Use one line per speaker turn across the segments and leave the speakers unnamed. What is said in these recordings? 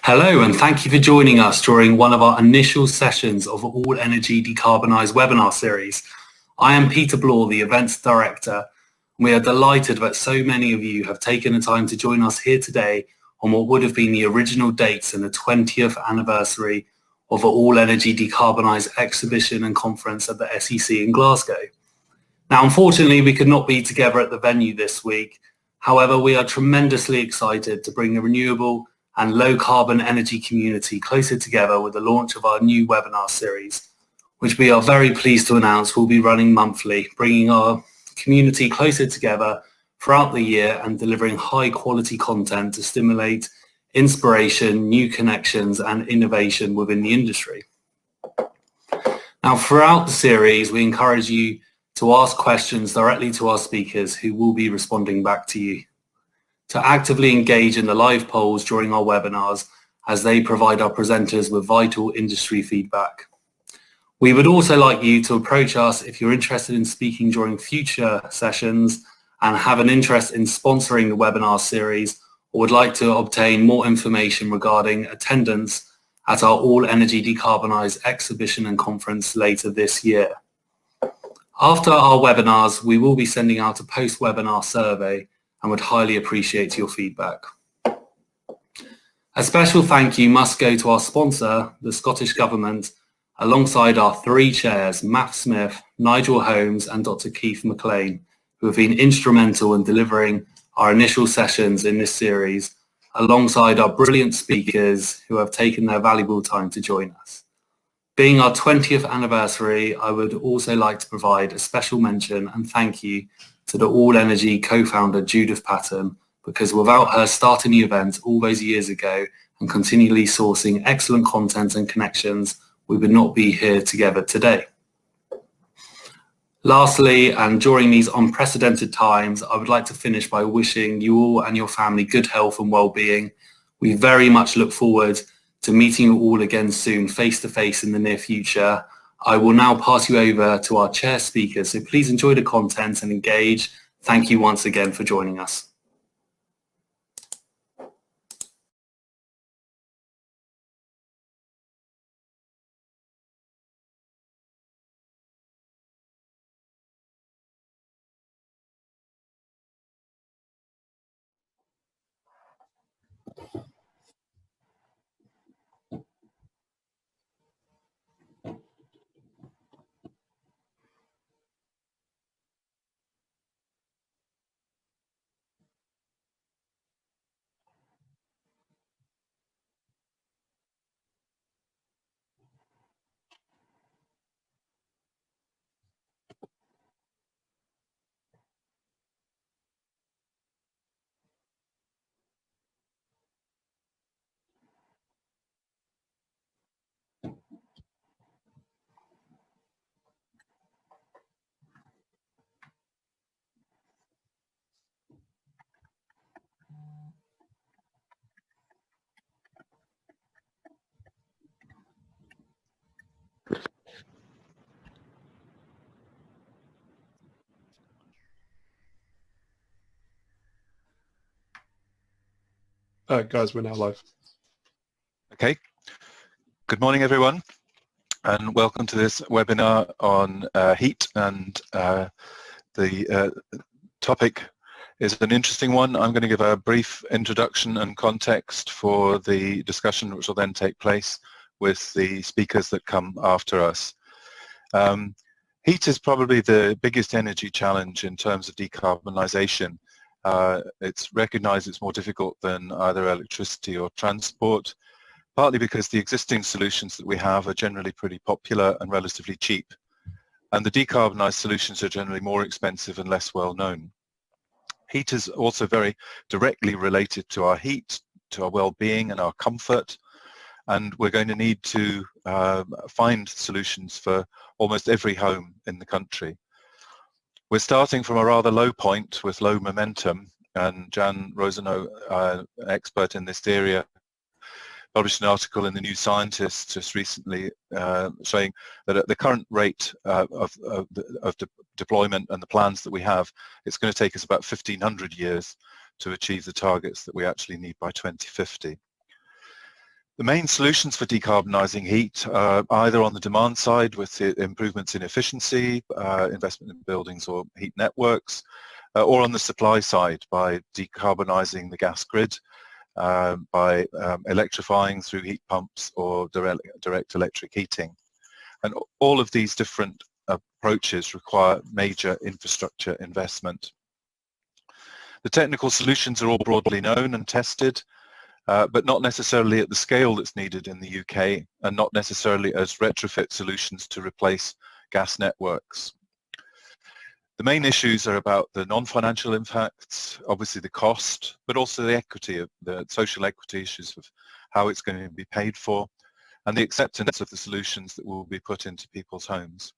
Hello, and thank you for joining us during one of our initial sessions of All Energy Decarbonised webinar series. I am Peter Blore, the Events Director, and we are delighted that so many of you have taken the time to join us here today on what would have been the original dates and the 20th anniversary of the All Energy Decarbonised exhibition and conference at the SEC in Glasgow. Now, unfortunately, we could not be together at the venue this week. However, we are tremendously excited to bring the renewable and low carbon energy community closer together with the launch of our new webinar series, which we are very pleased to announce will be running monthly, bringing our community closer together throughout the year and delivering high quality content to stimulate inspiration, new connections and innovation within the industry. Now, throughout the series, we encourage you to ask questions directly to our speakers who will be responding back to you. To actively engage in the live polls during our webinars as they provide our presenters with vital industry feedback. We would also like you to approach us if you're interested in speaking during future sessions and have an interest in sponsoring the webinar series or would like to obtain more information regarding attendance at our All Energy Decarbonised exhibition and conference later this year. After our webinars, we will be sending out a post-webinar survey and would highly appreciate your feedback. A special thank you must go to our sponsor, the Scottish Government, alongside our three chairs, Matt Smith, Nigel Holmes and Dr. Keith MacLean, who have been instrumental in delivering our initial sessions in this series, alongside our brilliant speakers who have taken their valuable time to join us. Being our 20th anniversary, I would also like to provide a special mention and thank you to the All Energy co-founder Judith Patton, because without her starting the event all those years ago and continually sourcing excellent content and connections, we would not be here together today. Lastly, and during these unprecedented times, I would like to finish by wishing you all and your family good health and well-being. We very much look forward to meeting you all again soon, face-to-face in the near future. I will now pass you over to our chair speakers, so please enjoy the content and engage. Thank you once again for joining us.
Guys, we're now live.
Okay. Good morning, everyone, and welcome to this webinar on heat. And the topic is an interesting one. I'm going to give a brief introduction and context for the discussion, which will then take place with the speakers that come after us. Heat is probably the biggest energy challenge in terms of decarbonisation. It's recognised it's more difficult than either electricity or transport, partly because the existing solutions that we have are generally pretty popular and relatively cheap, and the decarbonised solutions are generally more expensive and less well known. Heat is also very directly related to our heat, to our well-being and our comfort, and we're going to need to find solutions for almost every home in the country. We're starting from a rather low point with low momentum, and Jan Rosenow, an expert in this area, published an article in the New Scientist just recently saying that at the current rate of deployment and the plans that we have, it's going to take us about 1,500 years to achieve the targets that we actually need by 2050. The main solutions for decarbonising heat are either on the demand side with the improvements in efficiency, investment in buildings or heat networks, or on the supply side by decarbonising the gas grid, by electrifying through heat pumps or direct electric heating. And all of these different approaches require major infrastructure investment. The technical solutions are all broadly known and tested, but not necessarily at the scale that's needed in the UK, and not necessarily as retrofit solutions to replace gas networks. The main issues are about the non-financial impacts, obviously the cost, but also the equity, the social equity issues of how it's going to be paid for, and the acceptance of the solutions that will be put into people's homes.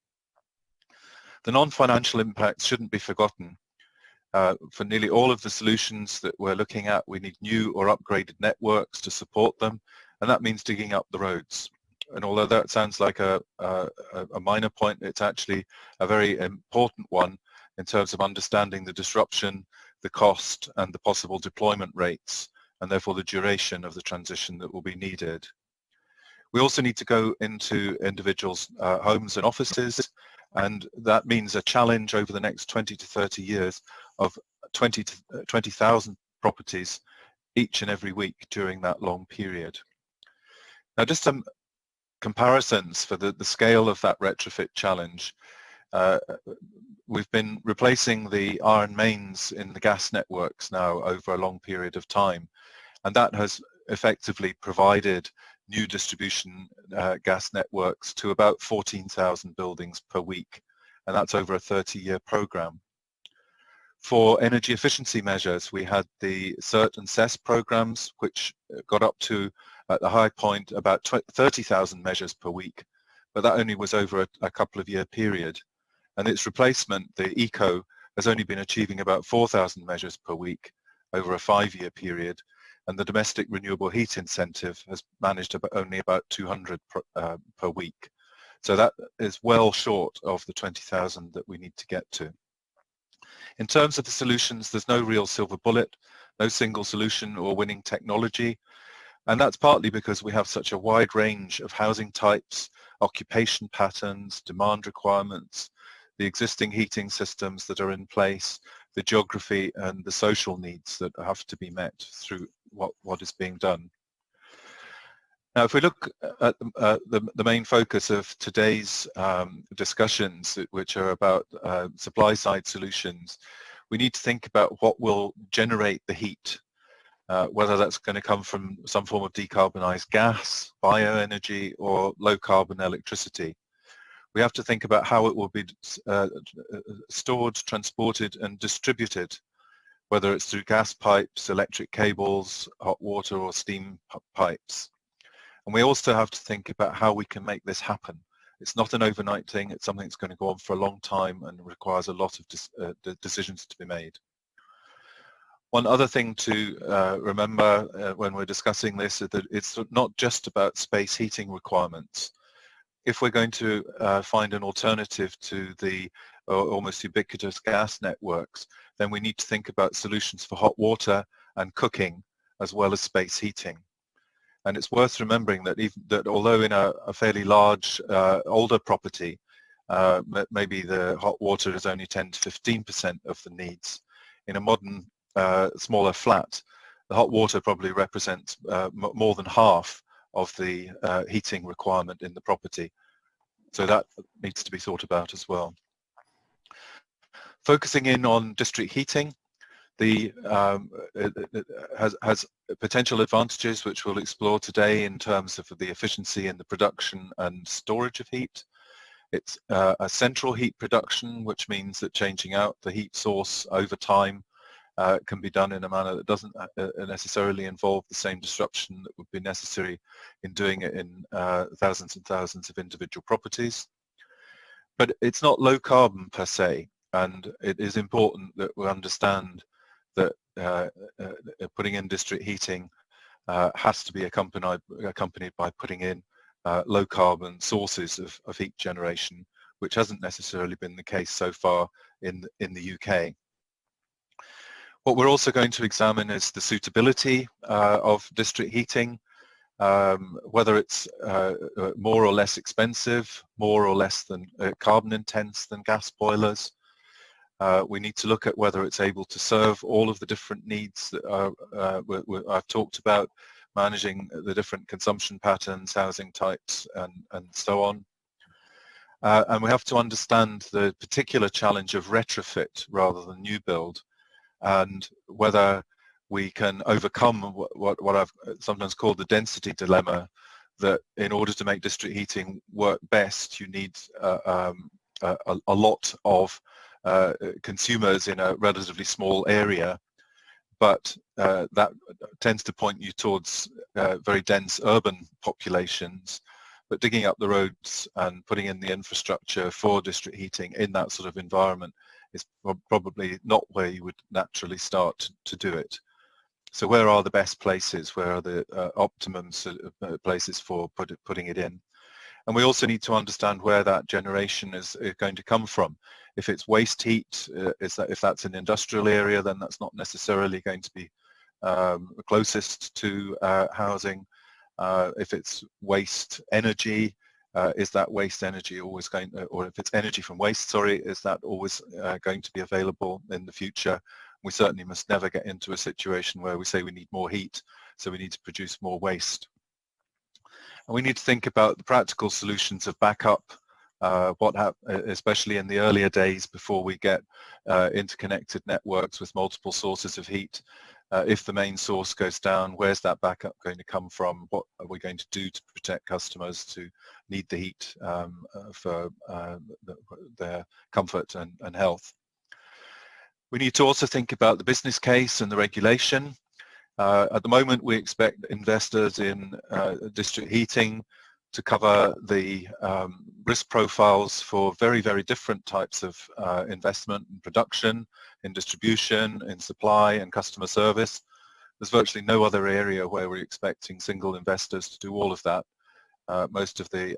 The non-financial impacts shouldn't be forgotten. For nearly all of the solutions that we're looking at, we need new or upgraded networks to support them, and that means digging up the roads. And although that sounds like a minor point, it's actually a very important one in terms of understanding the disruption, the cost, and the possible deployment rates, and therefore the duration of the transition that will be needed. We also need to go into individuals' homes and offices, and that means a challenge over the next 20 to 30 years of 20,000 properties each and every week during that long period. Now, just some comparisons for the scale of that retrofit challenge. We've been replacing the iron mains in the gas networks now over a long period of time, and that has effectively provided new distribution gas networks to about 14,000 buildings per week, and that's over a 30-year program. For energy efficiency measures, we had the CERT and CESS programs, which got up to, at the high point, about 30,000 measures per week, but that only was over a couple of year period. And its replacement, the ECO, has only been achieving about 4,000 measures per week over a 5-year period, and the domestic renewable heat incentive has managed only about 200 per week. So that is well short of the 20,000 that we need to get to. In terms of the solutions, there's no real silver bullet, no single solution or winning technology, and that's partly because we have such a wide range of housing types, occupation patterns, demand requirements, the existing heating systems that are in place, the geography and the social needs that have to be met through what is being done. Now, if we look at the main focus of today's discussions, which are about supply-side solutions, we need to think about what will generate the heat, whether that's going to come from some form of decarbonised gas, bioenergy, or low-carbon electricity. We have to think about how it will be stored, transported, and distributed, whether it's through gas pipes, electric cables, hot water, or steam pipes. And we also have to think about how we can make this happen. It's not an overnight thing, it's something that's going to go on for a long time and requires a lot of decisions to be made. One other thing to remember when we're discussing this is that it's not just about space heating requirements. If we're going to find an alternative to the almost ubiquitous gas networks, then we need to think about solutions for hot water and cooking as well as space heating. And it's worth remembering that although in a fairly large older property, maybe the hot water is only 10 to 15% of the needs, in a modern smaller flat, the hot water probably represents more than half of the heating requirement in the property. So that needs to be thought about as well. Focusing in on district heating, it has potential advantages which we'll explore today in terms of the efficiency in the production and storage of heat. It's a central heat production, which means that changing out the heat source over time can be done in a manner that doesn't necessarily involve the same disruption that would be necessary in doing it in thousands and thousands of individual properties. But it's not low carbon per se, and it is important that we understand that putting in district heating has to be accompanied by putting in low carbon sources of heat generation, which hasn't necessarily been the case so far in the UK. What we're also going to examine is the suitability of district heating. whether it's more or less expensive, more or less than carbon intense than gas boilers. We need to look at whether it's able to serve all of the different needs that I've talked about, managing the different consumption patterns, housing types, and so on. And we have to understand the particular challenge of retrofit rather than new build, and whether we can overcome what I've sometimes called the density dilemma, that in order to make district heating work best, you need a lot of consumers in a relatively small area, but that tends to point you towards very dense urban populations. But digging up the roads and putting in the infrastructure for district heating in that sort of environment is probably not where you would naturally start to do it. So where are the best places? Where are the optimum places for putting it in? And we also need to understand where that generation is going to come from. If it's waste heat, if that's an industrial area, then that's not necessarily going to be closest to housing. If it's waste energy, is that waste energy always going, or if it's energy from waste, sorry, is that always going to be available in the future? We certainly must never get into a situation where we say we need more heat, so we need to produce more waste. And we need to think about the practical solutions of backup, especially in the earlier days before we get interconnected networks with multiple sources of heat. If the main source goes down, where's that backup going to come from? What are we going to do to protect customers to need the heat for their comfort and health? We need to also think about the business case and the regulation. At the moment, we expect investors in district heating to cover the risk profiles for very, very different types of investment and production, in distribution, in supply and customer service. There's virtually no other area where we're expecting single investors to do all of that. Most of the,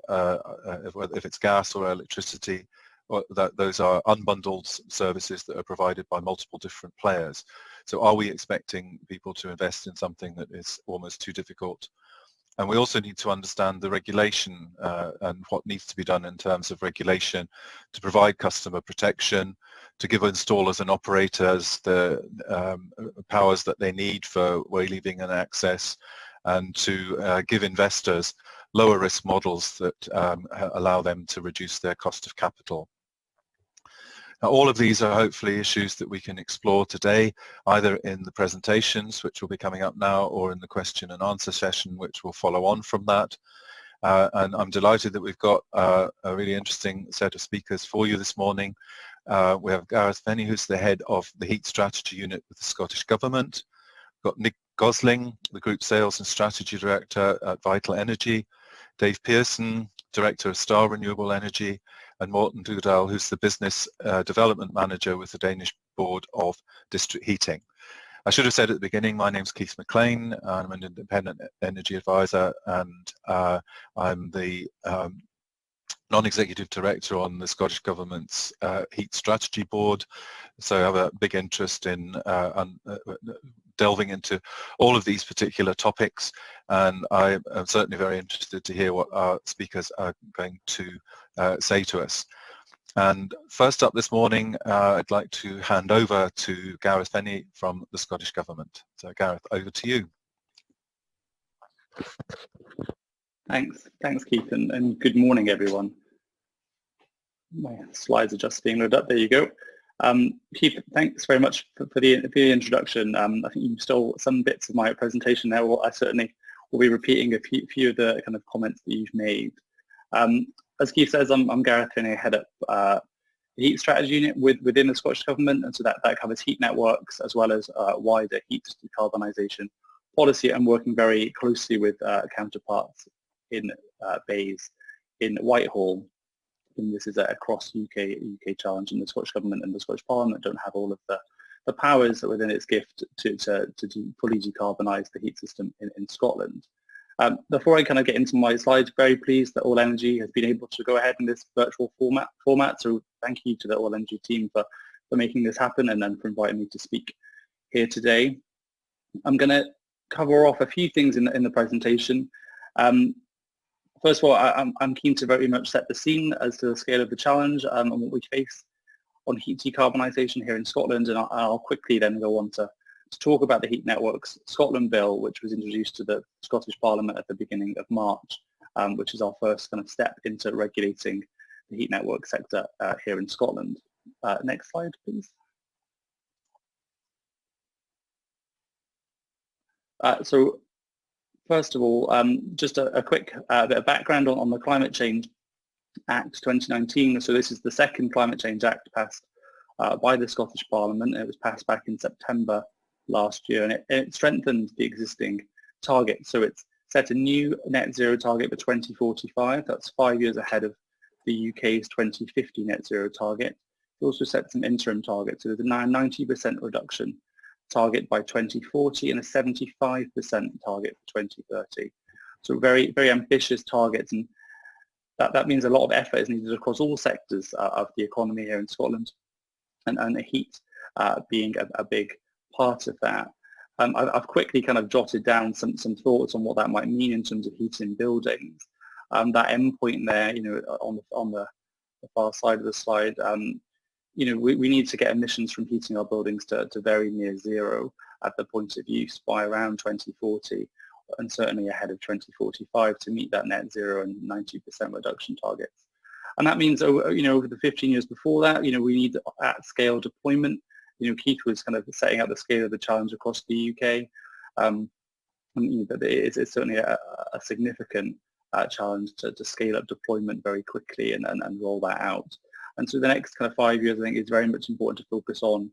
if it's gas or electricity, those are unbundled services that are provided by multiple different players. So are we expecting people to invest in something that is almost too difficult? And we also need to understand the regulation and what needs to be done in terms of regulation to provide customer protection, to give installers and operators the powers that they need for wayleaving and access, and to give investors lower risk models that allow them to reduce their cost of capital. Now, all of these are hopefully issues that we can explore today, either in the presentations, which will be coming up now, or in the question and answer session, which will follow on from that. And I'm delighted that we've got a really interesting set of speakers for you this morning. We have Gareth Fenney, who's the head of the Heat Strategy Unit with the Scottish Government. We've got Gosling, the Group Sales and Strategy Director at Vital Energy. Dave Pearson, Director of Star Renewable Energy, and Morten Dugdal, who's the Business Development Manager with the Danish Board of District Heating. I should have said at the beginning, my name's Keith MacLean. I'm an independent energy advisor, and I'm the non-executive director on the Scottish Government's Heat Strategy Board. So I have a big interest in delving into all of these particular topics, and I am certainly very interested to hear what our speakers are going to say to us. And first up this morning, I'd like to hand over to Gareth Fenney from the Scottish Government. So Gareth, over to you.
Thanks Keith, and good morning everyone. My slides are just being loaded up. There you go. Keith, thanks very much for the introduction. I think you stole some bits of my presentation there. Well, I certainly will be repeating a few of the kind of comments that you've made. As Keith says, I'm Gareth Fenney, head up the Heat Strategy Unit within the Scottish Government, and so that covers heat networks as well as wider heat decarbonisation policy, and working very closely with counterparts in BEIS in Whitehall. And this is a cross-UK challenge, and the Scottish Government and the Scottish Parliament don't have all of the powers within its gift to fully decarbonise the heat system in Scotland. Before I kind of get into my slides, very pleased that All Energy has been able to go ahead in this virtual format. So thank you to the All Energy team for making this happen, and then for inviting me to speak here today. I'm going to cover off a few things in the presentation. First of all, I'm keen to very much set the scene as to the scale of the challenge and what we face on heat decarbonisation here in Scotland, and I'll quickly then go on to talk about the Heat Networks Scotland Bill, which was introduced to the Scottish Parliament at the beginning of March, which is our first kind of step into regulating the heat network sector here in Scotland. Next slide, please. So first of all, just a quick bit of background on the Climate Change Act 2019. So this is the second Climate Change Act passed by the Scottish Parliament. It was passed back in September last year, and it strengthened the existing target. So it's set a new net zero target for 2045. That's 5 years ahead of the UK's 2050 net zero target. It also set some interim targets. So there's a 90% reduction target by 2040 and a 75% target for 2030. So very, very ambitious targets, and that means a lot of effort is needed across all sectors of the economy here in Scotland, and the heat being a big part of that. I've quickly kind of jotted down some thoughts on what that might mean in terms of heating buildings. That endpoint there, on the far side of the slide, we need to get emissions from heating our buildings to very near zero at the point of use by around 2040, and certainly ahead of 2045 to meet that net zero and 90% reduction targets. And that means, over the 15 years before that, we need at-scale deployment. Keith was kind of setting out the scale of the challenge across the UK. It's certainly a significant challenge to scale up deployment very quickly and roll that out. And so the next kind of 5 years, I think, is very much important to focus on,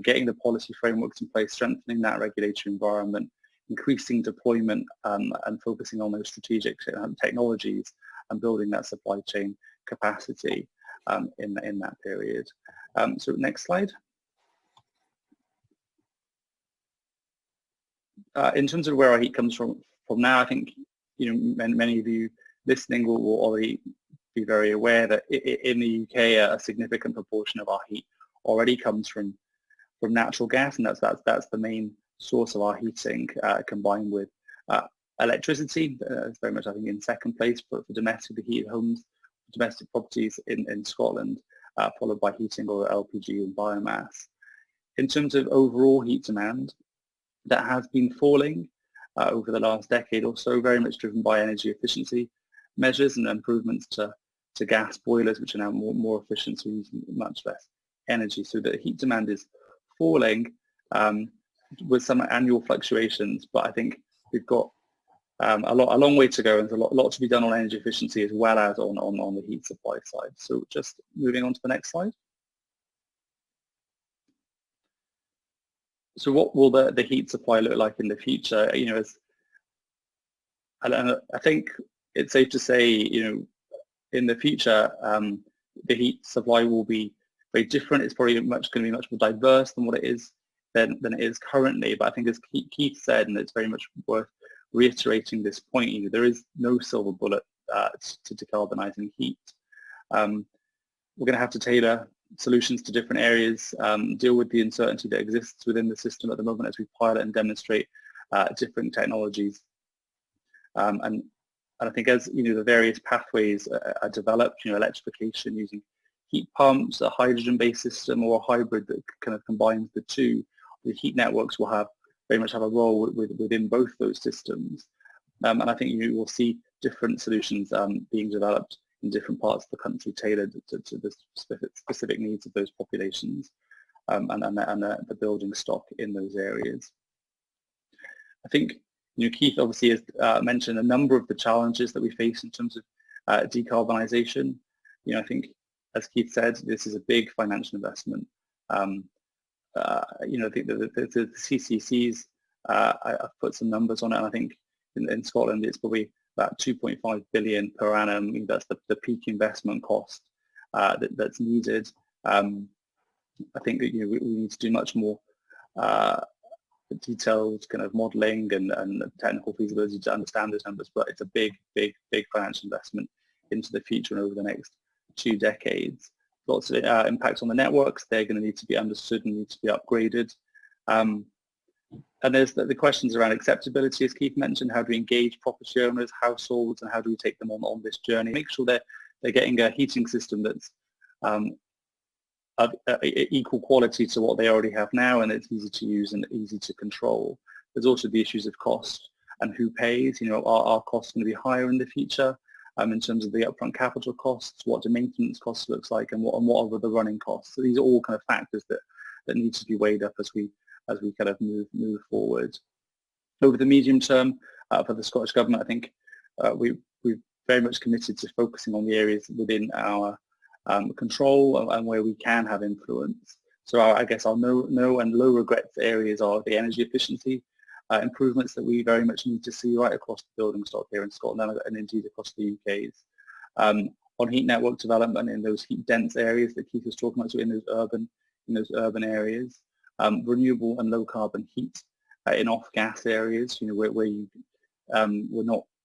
getting the policy frameworks in place, strengthening that regulatory environment, increasing deployment, and focusing on those strategic technologies and building that supply chain capacity in that period. So next slide. In terms of where our heat comes from now, I think many of you listening will already be very aware that in the UK a significant proportion of our heat already comes from natural gas, and that's the main source of our heating, combined with electricity. It's very much, I think, in second place for domestically heated homes, domestic properties in Scotland, followed by heating or LPG and biomass. In terms of overall heat demand, that has been falling over the last decade or so, very much driven by energy efficiency measures and improvements to gas boilers, which are now more efficient, so using much less energy. So the heat demand is falling with some annual fluctuations, but I think we've got a long way to go, and there's a lot to be done on energy efficiency as well as on the heat supply side. So just moving on to the next slide. So what will the heat supply look like in the future? I think it's safe to say, in the future, the heat supply will be very different. It's probably going to be much more diverse than what it is than it is currently. But I think, as Keith said, and it's very much worth reiterating this point, there is no silver bullet to decarbonising heat. We're going to have to tailor solutions to different areas, deal with the uncertainty that exists within the system at the moment as we pilot and demonstrate different technologies. And I think as the various pathways are developed, electrification using heat pumps, a hydrogen-based system, or a hybrid that kind of combines the two, the heat networks will very much have a role within both those systems. And I think you will see different solutions being developed in different parts of the country, tailored to the specific needs of those populations and the building stock in those areas. I think Keith obviously has mentioned a number of the challenges that we face in terms of decarbonisation. I think, as Keith said, this is a big financial investment. I think the CCCs, I've put some numbers on it, and I think in Scotland it's probably about 2.5 billion per annum. That's the peak investment cost that's needed. I think that we need to do much more detailed kind of modelling and technical feasibility to understand those numbers, but it's a big financial investment into the future and over the next 2 decades. Lots of impacts on the networks. They're going to need to be understood and need to be upgraded. And there's the questions around acceptability, as Keith mentioned. How do we engage property owners, households, and how do we take them on this journey? Make sure they're getting a heating system that's of equal quality to what they already have now, and it's easy to use and easy to control. There's also the issues of cost and who pays. You know, are costs going to be higher in the future in terms of the upfront capital costs? What do maintenance costs looks like, and what are the running costs? So these are all kind of factors that need to be weighed up as we kind of move forward. Over the medium term, for the Scottish Government, I think we've very much committed to focusing on the areas within our control and where we can have influence. So I guess our no and low regrets areas are the energy efficiency improvements that we very much need to see right across the building stock here in Scotland and indeed across the UK's. On heat network development in those heat dense areas that Keith was talking about, so in those urban areas. Renewable and low carbon heat in off gas areas, you know, where you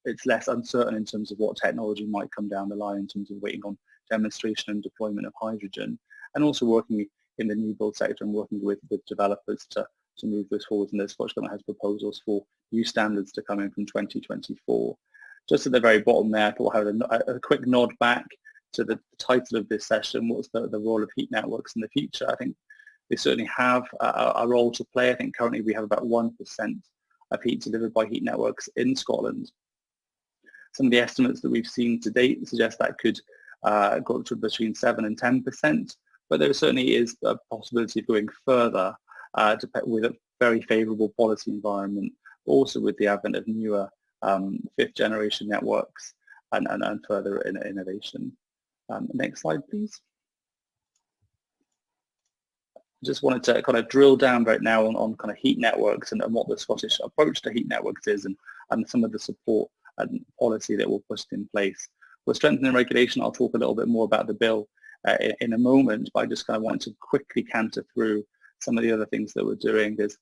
it's less uncertain in terms of what technology might come down the line in terms of waiting on demonstration and deployment of hydrogen, and also working in the new build sector and working with developers to move this forward. And the Scottish Government has proposals for new standards to come in from 2024. Just at the very bottom there, I thought I had a quick nod back to the title of this session. What's the role of heat networks in the future? I think they certainly have a role to play. I think currently we have about 1% of heat delivered by heat networks in Scotland. Some of the estimates that we've seen to date suggest that could go up to between 7 and 10%, but there certainly is a possibility of going further with a very favourable policy environment, also with the advent of newer fifth generation networks and further innovation. Next slide, please. Just wanted to kind of drill down right now on kind of heat networks and what the Scottish approach to heat networks is, and some of the support and policy that we'll put in place. We're strengthening regulation. I'll talk a little bit more about the bill in a moment, but I just kind of wanted to quickly canter through some of the other things that we're doing. There's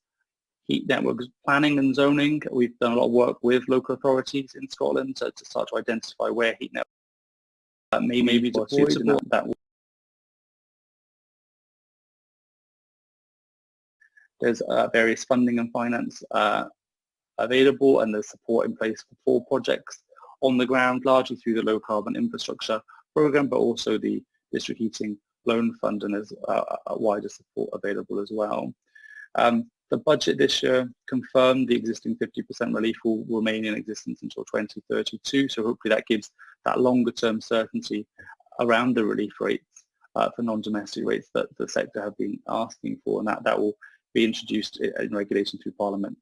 heat networks planning and zoning. We've done a lot of work with local authorities in Scotland to start to identify where heat networks may be deployed, and that there's various funding and finance available, and there's support in place for projects on the ground, largely through the low carbon infrastructure programme, but also the district heating loan fund, and there's a wider support available as well. The budget this year confirmed the existing 50% relief will remain in existence until 2032, so hopefully that gives that longer term certainty around the relief rates for non-domestic rates that the sector have been asking for, and that will be introduced in regulation through Parliament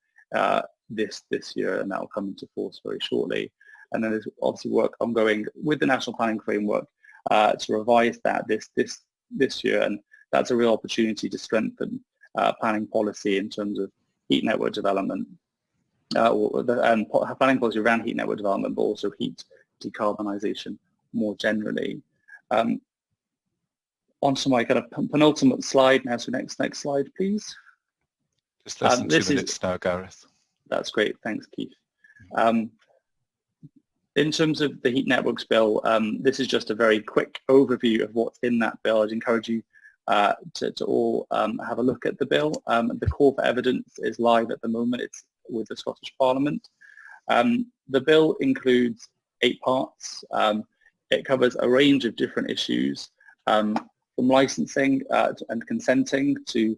this year, and that will come into force very shortly. And then there's obviously work ongoing with the National Planning Framework to revise that this year, and that's a real opportunity to strengthen planning policy in terms of heat network development, and planning policy around heat network development, but also heat decarbonisation more generally. Onto my kind of penultimate slide now, so next slide, please.
Just less than 2 minutes now, Gareth.
That's great, thanks, Keith. In terms of the Heat Networks Bill, this is just a very quick overview of what's in that bill. I'd encourage you to all have a look at the bill. The call for evidence is live at the moment. It's with the Scottish Parliament. The bill includes 8 parts. It covers a range of different issues, from licensing and consenting to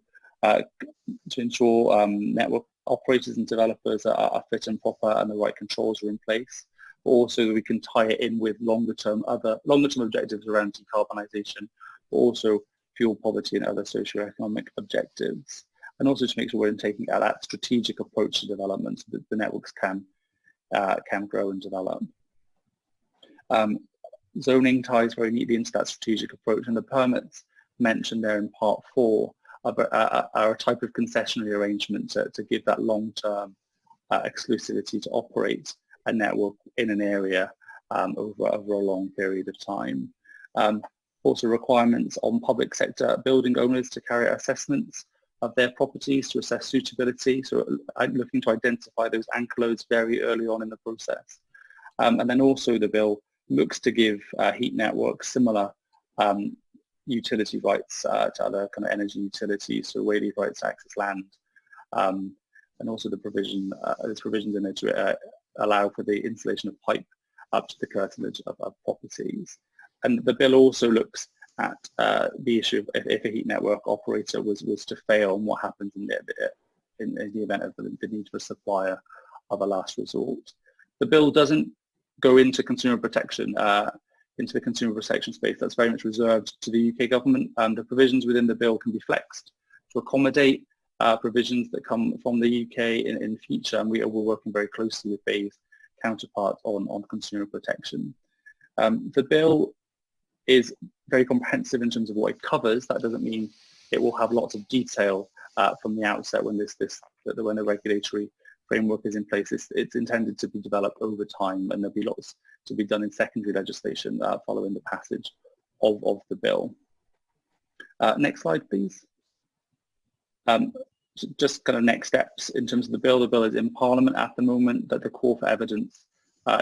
ensure network operators and developers are fit and proper and the right controls are in place. Also, we can tie it in with longer-term objectives around decarbonisation, but also fuel poverty and other socioeconomic objectives, and also to make sure we're taking that strategic approach to development so that the networks can grow and develop. Zoning ties very neatly into that strategic approach, and the permits mentioned there in Part 4 are a type of concessionary arrangement to give that long-term exclusivity to operate a network in an area over a long period of time. Also requirements on public sector building owners to carry out assessments of their properties to assess suitability, so I'm looking to identify those anchor loads very early on in the process. And then also the bill looks to give heat networks similar utility rights to other kind of energy utilities, so where they rights to access land, and also the provision, there's provisions in there to allow for the installation of pipe up to the curtilage of properties. And the bill also looks at the issue of if a heat network operator was to fail, and what happens in the event of the need for a supplier of a last resort. The bill doesn't go into consumer protection, into the consumer protection space. That's very much reserved to the UK government. The provisions within the bill can be flexed to accommodate provisions that come from the UK in future, and we're working very closely with BEI's counterpart on consumer protection. The bill is very comprehensive in terms of what it covers. That doesn't mean it will have lots of detail from the outset when when the regulatory framework is in place. It's intended to be developed over time, and there'll be lots to be done in secondary legislation following the passage of the bill. Next slide, please. Just kind of next steps in terms of the bill. The bill is in Parliament at the moment, that the call for evidence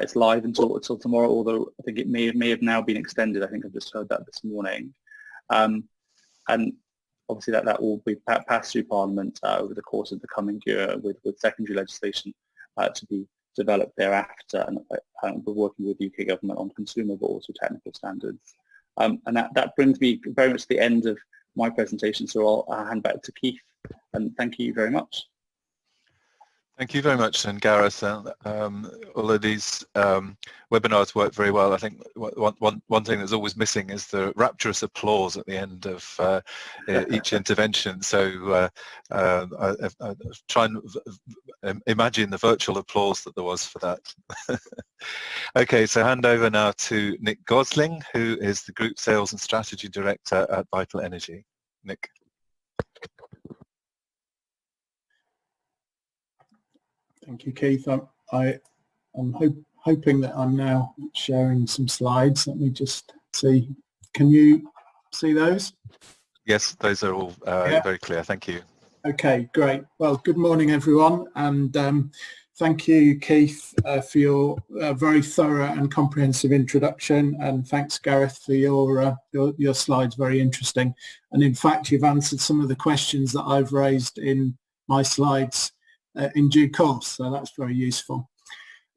is live until tomorrow, although I think it may have now been extended. I think I've just heard that this morning. And obviously that will be passed through Parliament over the course of the coming year with secondary legislation to be developed thereafter, and we're working with the UK government on consumer but also technical standards. And that brings me very much to the end of my presentation, so I'll hand back to Keith, and thank you very much.
Thank you very much, and Gareth. All of these webinars work very well. I think one thing that's always missing is the rapturous applause at the end of each intervention. So I try and imagine the virtual applause that there was for that. Okay, so hand over now to Nick Gosling, who is the Group Sales and Strategy Director at Vital Energy. Nick.
Thank you, Keith. I'm hoping that I'm now sharing some slides. Let me just see. Can you see those?
Yes, those are all very clear. Thank you.
Okay, great. Well, good morning, everyone, and thank you, Keith, for your very thorough and comprehensive introduction, and thanks, Gareth, for your slides. Very interesting, and in fact, you've answered some of the questions that I've raised in my slides in due course, so that's very useful.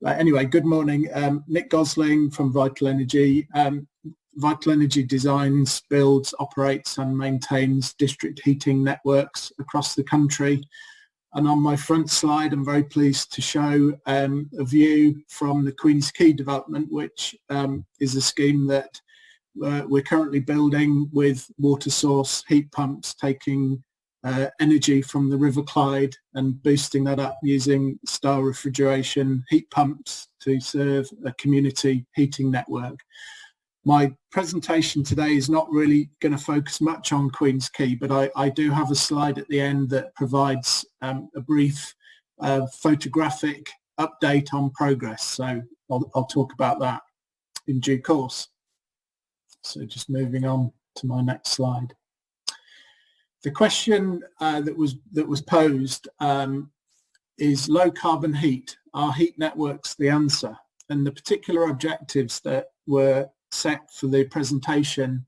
Anyway, good morning. Nick Gosling from Vital Energy. Vital Energy designs, builds, operates and maintains district heating networks across the country. And on my front slide, I'm very pleased to show a view from the Quay development, which is a scheme that we're currently building with water source heat pumps, taking energy from the River Clyde and boosting that up using style refrigeration heat pumps to serve a community heating network. My presentation today is not really going to focus much on Queen's Quay, but I do have a slide at the end that provides a brief photographic update on progress. So I'll talk about that in due course. So just moving on to my next slide. The question that was posed is low carbon heat. Are heat networks the answer? And the particular objectives that were set for the presentation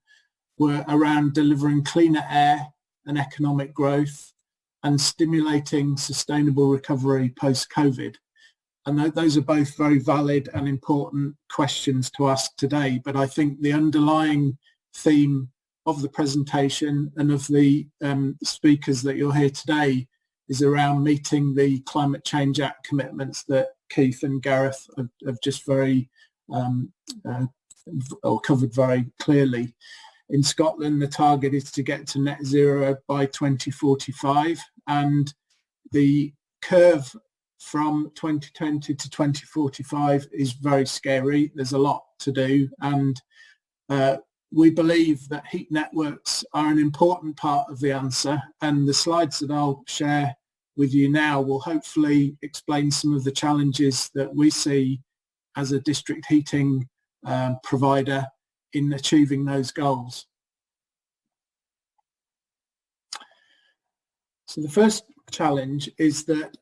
were around delivering cleaner air and economic growth and stimulating sustainable recovery post-COVID. And those are both very valid and important questions to ask today. But I think the underlying theme of the presentation and of the speakers that you'll hear today is around meeting the Climate Change Act commitments that Keith and Gareth have just very covered very clearly. In Scotland, the target is to get to net zero by 2045, and the curve from 2020 to 2045 is very scary. There's a lot to do, and we believe that heat networks are an important part of the answer, and the slides that I'll share with you now will hopefully explain some of the challenges that we see as a district heating provider in achieving those goals. So the first challenge is that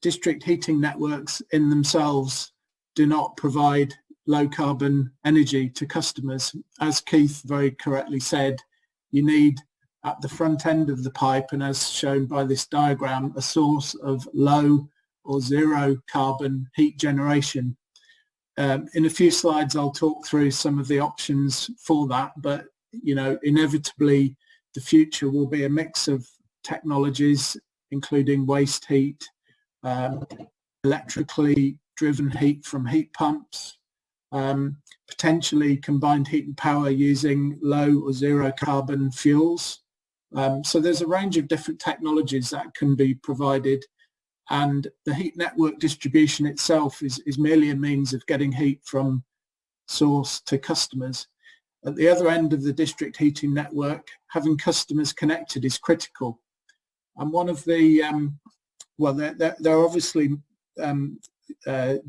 district heating networks in themselves do not provide low carbon energy to customers. As Keith very correctly said, you need at the front end of the pipe, and as shown by this diagram, a source of low or zero carbon heat generation. In a few slides I'll talk through some of the options for that, but inevitably the future will be a mix of technologies, including waste heat, electrically driven heat from heat pumps, potentially combined heat and power using low or zero carbon fuels. So there's a range of different technologies that can be provided, and the heat network distribution itself is merely a means of getting heat from source to customers. At the other end of the district heating network, having customers connected is critical. And one of the, there are obviously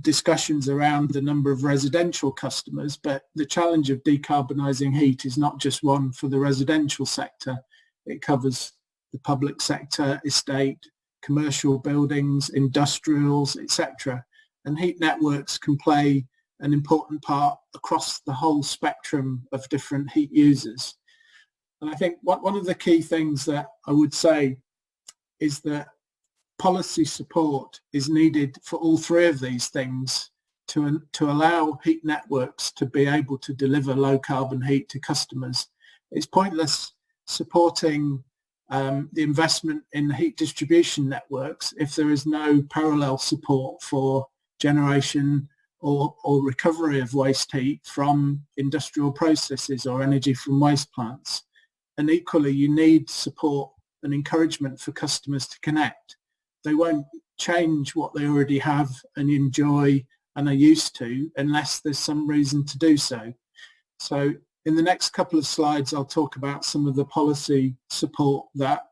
discussions around the number of residential customers, but the challenge of decarbonising heat is not just one for the residential sector. It covers the public sector, estate, commercial buildings, industrials, etc. And heat networks can play an important part across the whole spectrum of different heat users. And I think one of the key things that I would say is that policy support is needed for all three of these things to allow heat networks to be able to deliver low carbon heat to customers. It's pointless supporting the investment in heat distribution networks if there is no parallel support for generation or recovery of waste heat from industrial processes or energy from waste plants. And equally, you need support and encouragement for customers to connect. They won't change what they already have and enjoy and are used to unless there's some reason to do so. So in the next couple of slides, I'll talk about some of the policy support that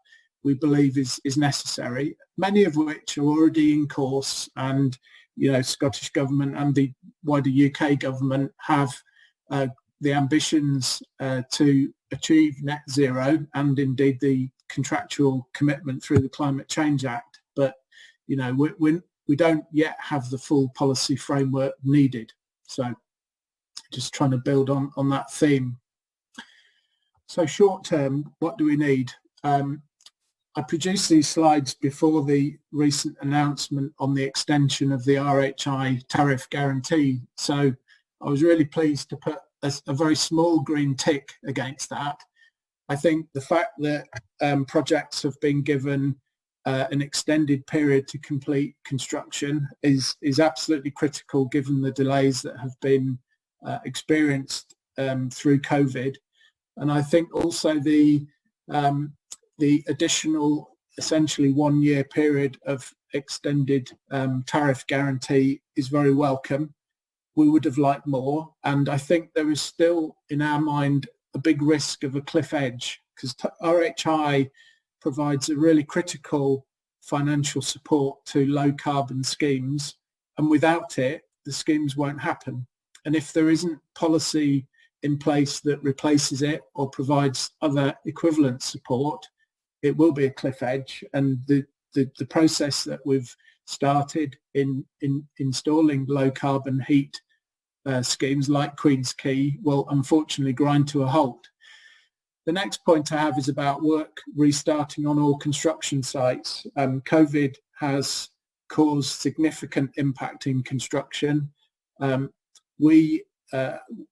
we believe is necessary, many of which are already in course, and Scottish Government and the wider UK Government have the ambitions to achieve net zero, and indeed the contractual commitment through the Climate Change Act. But we don't yet have the full policy framework needed. So just trying to build on that theme. So short term, what do we need? I produced these slides before the recent announcement on the extension of the RHI tariff guarantee. So I was really pleased to put a very small green tick against that. I think the fact that projects have been given an extended period to complete construction is absolutely critical, given the delays that have been experienced through COVID. And I think also the additional essentially 1 year period of extended tariff guarantee is very welcome. We would have liked more, and I think there is still in our mind a big risk of a cliff edge, because RHI provides a really critical financial support to low carbon schemes, and without it the schemes won't happen. And if there isn't policy in place that replaces it or provides other equivalent support, it will be a cliff edge. And the process that we've started in installing low carbon heat schemes like Quay will unfortunately grind to a halt. The next point I have is about work restarting on all construction sites. COVID has caused significant impact in construction. We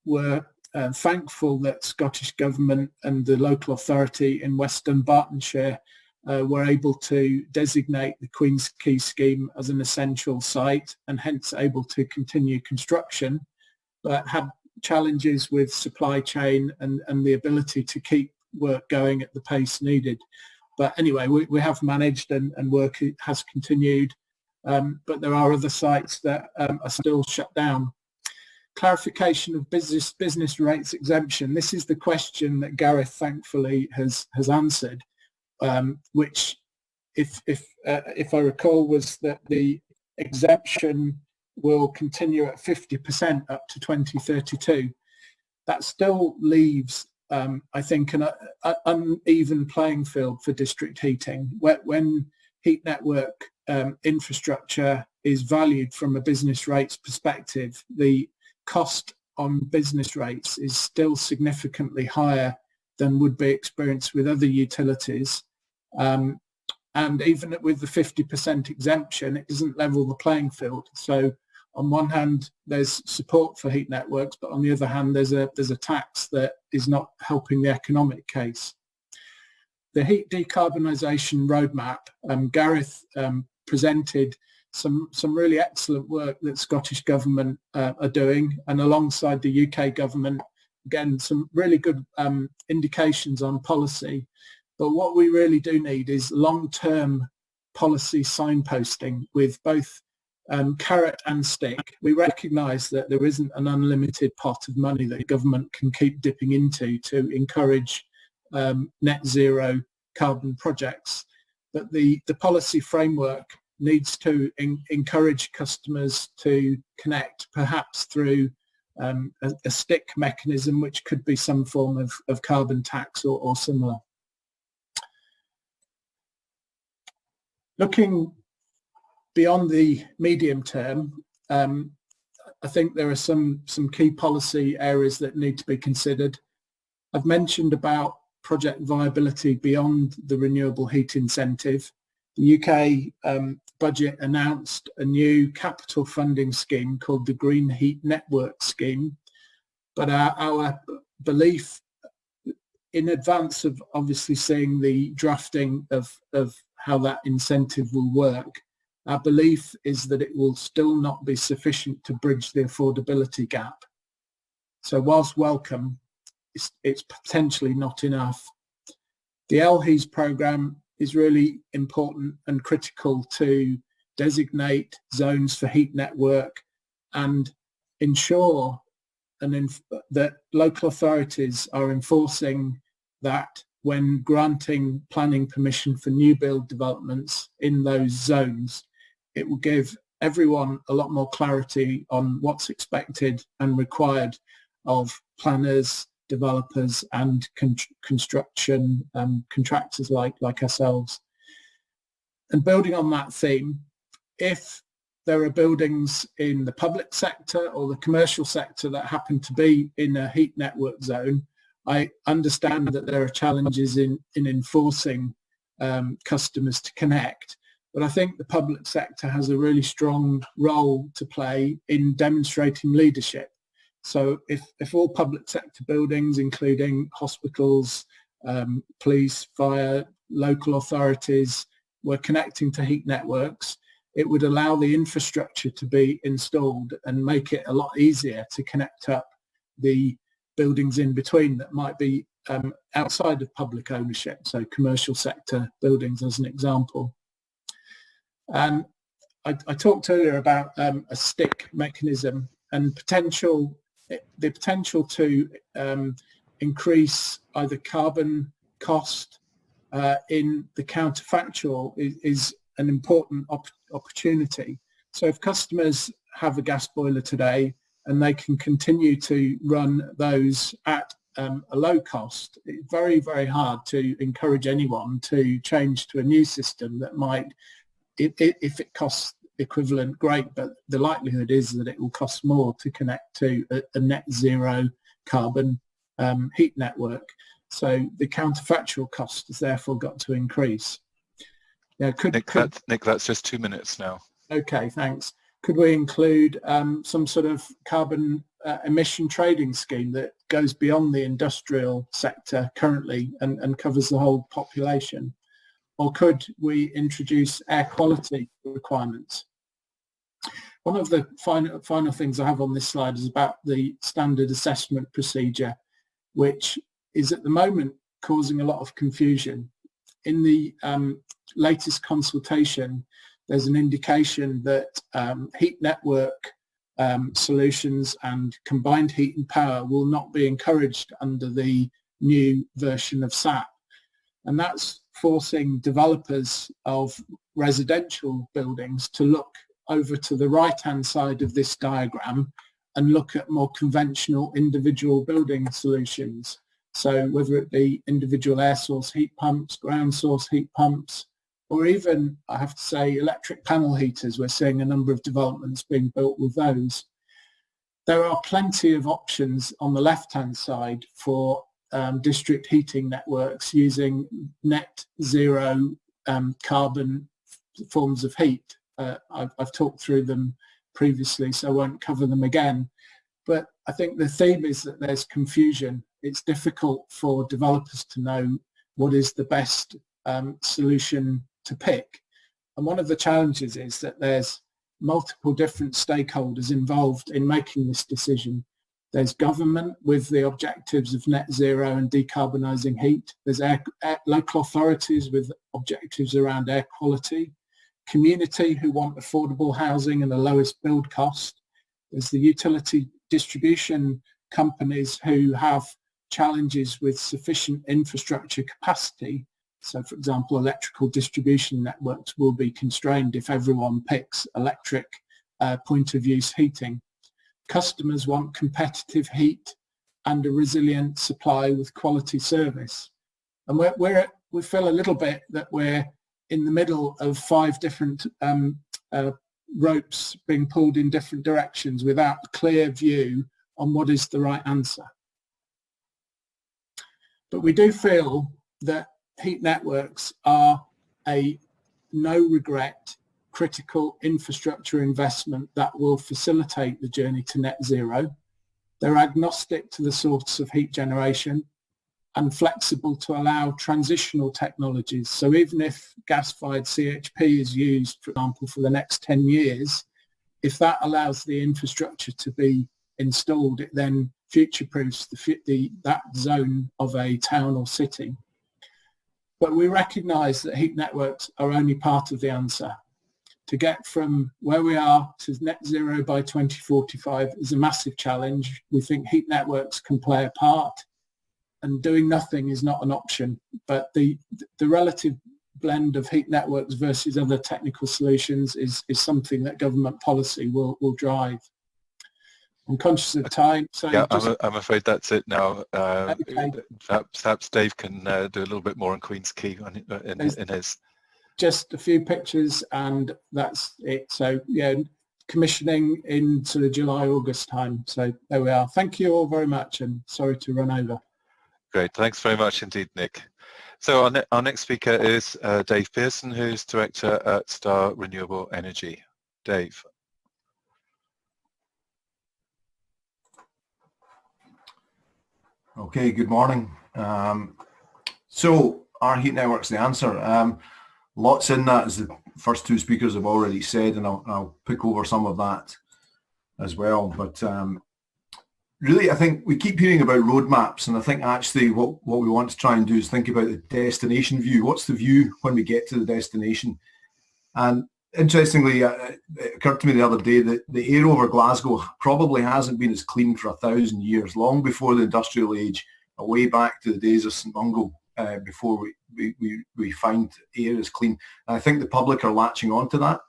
were thankful that Scottish Government and the local authority in West Dunbartonshire were able to designate the Quay scheme as an essential site and hence able to continue construction, but had challenges with supply chain and the ability to keep work going at the pace needed. But anyway, we have managed and work has continued, but there are other sites that are still shut down. Clarification of business rates exemption. This is the question that Gareth thankfully has answered, which if I recall was that the exemption will continue at 50% up to 2032. That still leaves, I think, an uneven playing field for district heating. When heat network infrastructure is valued from a business rates perspective, the cost on business rates is still significantly higher than would be experienced with other utilities. And even with the 50% exemption, it doesn't level the playing field. So on one hand, there's support for heat networks, but on the other hand, there's a tax that is not helping the economic case. The heat decarbonisation roadmap, Gareth presented some really excellent work that Scottish Government are doing, and alongside the UK Government, again, some really good indications on policy. But what we really do need is long-term policy signposting with both carrot and stick. We recognise that there isn't an unlimited pot of money that government can keep dipping into to encourage net zero carbon projects. But the policy framework needs to encourage customers to connect, perhaps through a stick mechanism, which could be some form of carbon tax or similar. Looking beyond the medium term, I think there are some key policy areas that need to be considered. I've mentioned about project viability beyond the renewable heat incentive. The UK budget announced a new capital funding scheme called the Green Heat Network Scheme, but our belief, in advance of obviously seeing the drafting of how that incentive will work, our belief is that it will still not be sufficient to bridge the affordability gap. So whilst welcome, it's potentially not enough. The LHES programme is really important and critical to designate zones for heat network and ensure that local authorities are enforcing that when granting planning permission for new build developments in those zones. It will give everyone a lot more clarity on what's expected and required of planners, developers and construction contractors like ourselves. And building on that theme, if there are buildings in the public sector or the commercial sector that happen to be in a heat network zone, I understand that there are challenges in enforcing customers to connect, but I think the public sector has a really strong role to play in demonstrating leadership. So if all public sector buildings, including hospitals, police, fire, local authorities, were connecting to heat networks, it would allow the infrastructure to be installed and make it a lot easier to connect up the buildings in between that might be outside of public ownership, so commercial sector buildings as an example. And I talked earlier about a stick mechanism and the potential to increase either carbon cost in the counterfactual is an important opportunity. So if customers have a gas boiler today and they can continue to run those at a low cost, it's very, very hard to encourage anyone to change to a new system that might, if it costs equivalent, great, but the likelihood is that it will cost more to connect to a net zero carbon heat network. So the counterfactual cost has therefore got to increase. Now,
Nick, that's just 2 minutes now.
Okay, thanks. Could we include some sort of carbon emission trading scheme that goes beyond the industrial sector currently and covers the whole population? Or could we introduce air quality requirements? One of the final things I have on this slide is about the standard assessment procedure, which is at the moment causing a lot of confusion. In the latest consultation, there's an indication that heat network solutions and combined heat and power will not be encouraged under the new version of SAP. And that's forcing developers of residential buildings to look over to the right-hand side of this diagram and look at more conventional individual building solutions. So whether it be individual air source heat pumps, ground source heat pumps, or even, I have to say, electric panel heaters. We're seeing a number of developments being built with those. There are plenty of options on the left-hand side for district heating networks using net zero carbon forms of heat. I've talked through them previously, so I won't cover them again. But I think the theme is that there's confusion. It's difficult for developers to know what is the best solution to pick. And one of the challenges is that there's multiple different stakeholders involved in making this decision. There's government with the objectives of net zero and decarbonising heat. There's local authorities with objectives around air quality. Community who want affordable housing and the lowest build cost. There's the utility distribution companies who have challenges with sufficient infrastructure capacity. So, for example, electrical distribution networks will be constrained if everyone picks electric point of use heating. Customers want competitive heat and a resilient supply with quality service. And we feel a little bit that we're in the middle of 5 different ropes being pulled in different directions without a clear view on what is the right answer. But we do feel that heat networks are a no-regret critical infrastructure investment that will facilitate the journey to net zero. They're agnostic to the source of heat generation and flexible to allow transitional technologies. So even if gas-fired CHP is used, for example, for the next 10 years, if that allows the infrastructure to be installed, it then future-proofs that zone of a town or city. But we recognise that heat networks are only part of the answer. To get from where we are to net zero by 2045 is a massive challenge. We think heat networks can play a part, and doing nothing is not an option. But the relative blend of heat networks versus other technical solutions is something that government policy will drive. I'm conscious of time, so
yeah, I'm afraid that's it now.
Okay.
Perhaps Dave can do a little bit more on Queen's Quay in his.
Just a few pictures and that's it. So yeah, commissioning in sort of July, August time. So there we are. Thank you all very much, and sorry to run over.
Great, thanks very much indeed, Nick. So our next speaker is Dave Pearson, who's Director at Star Renewable Energy. Dave.
Okay, good morning. So are heat networks the answer? Lots in that, as the first 2 speakers have already said, and I'll pick over some of that as well. But really, I think we keep hearing about roadmaps, and I think actually what we want to try and do is think about the destination view. What's the view when we get to the destination? And interestingly, it occurred to me the other day that the air over Glasgow probably hasn't been as clean for 1,000 years, long before the industrial age, way back to the days of St Mungo, before we find air is clean. And I think the public are latching on to that.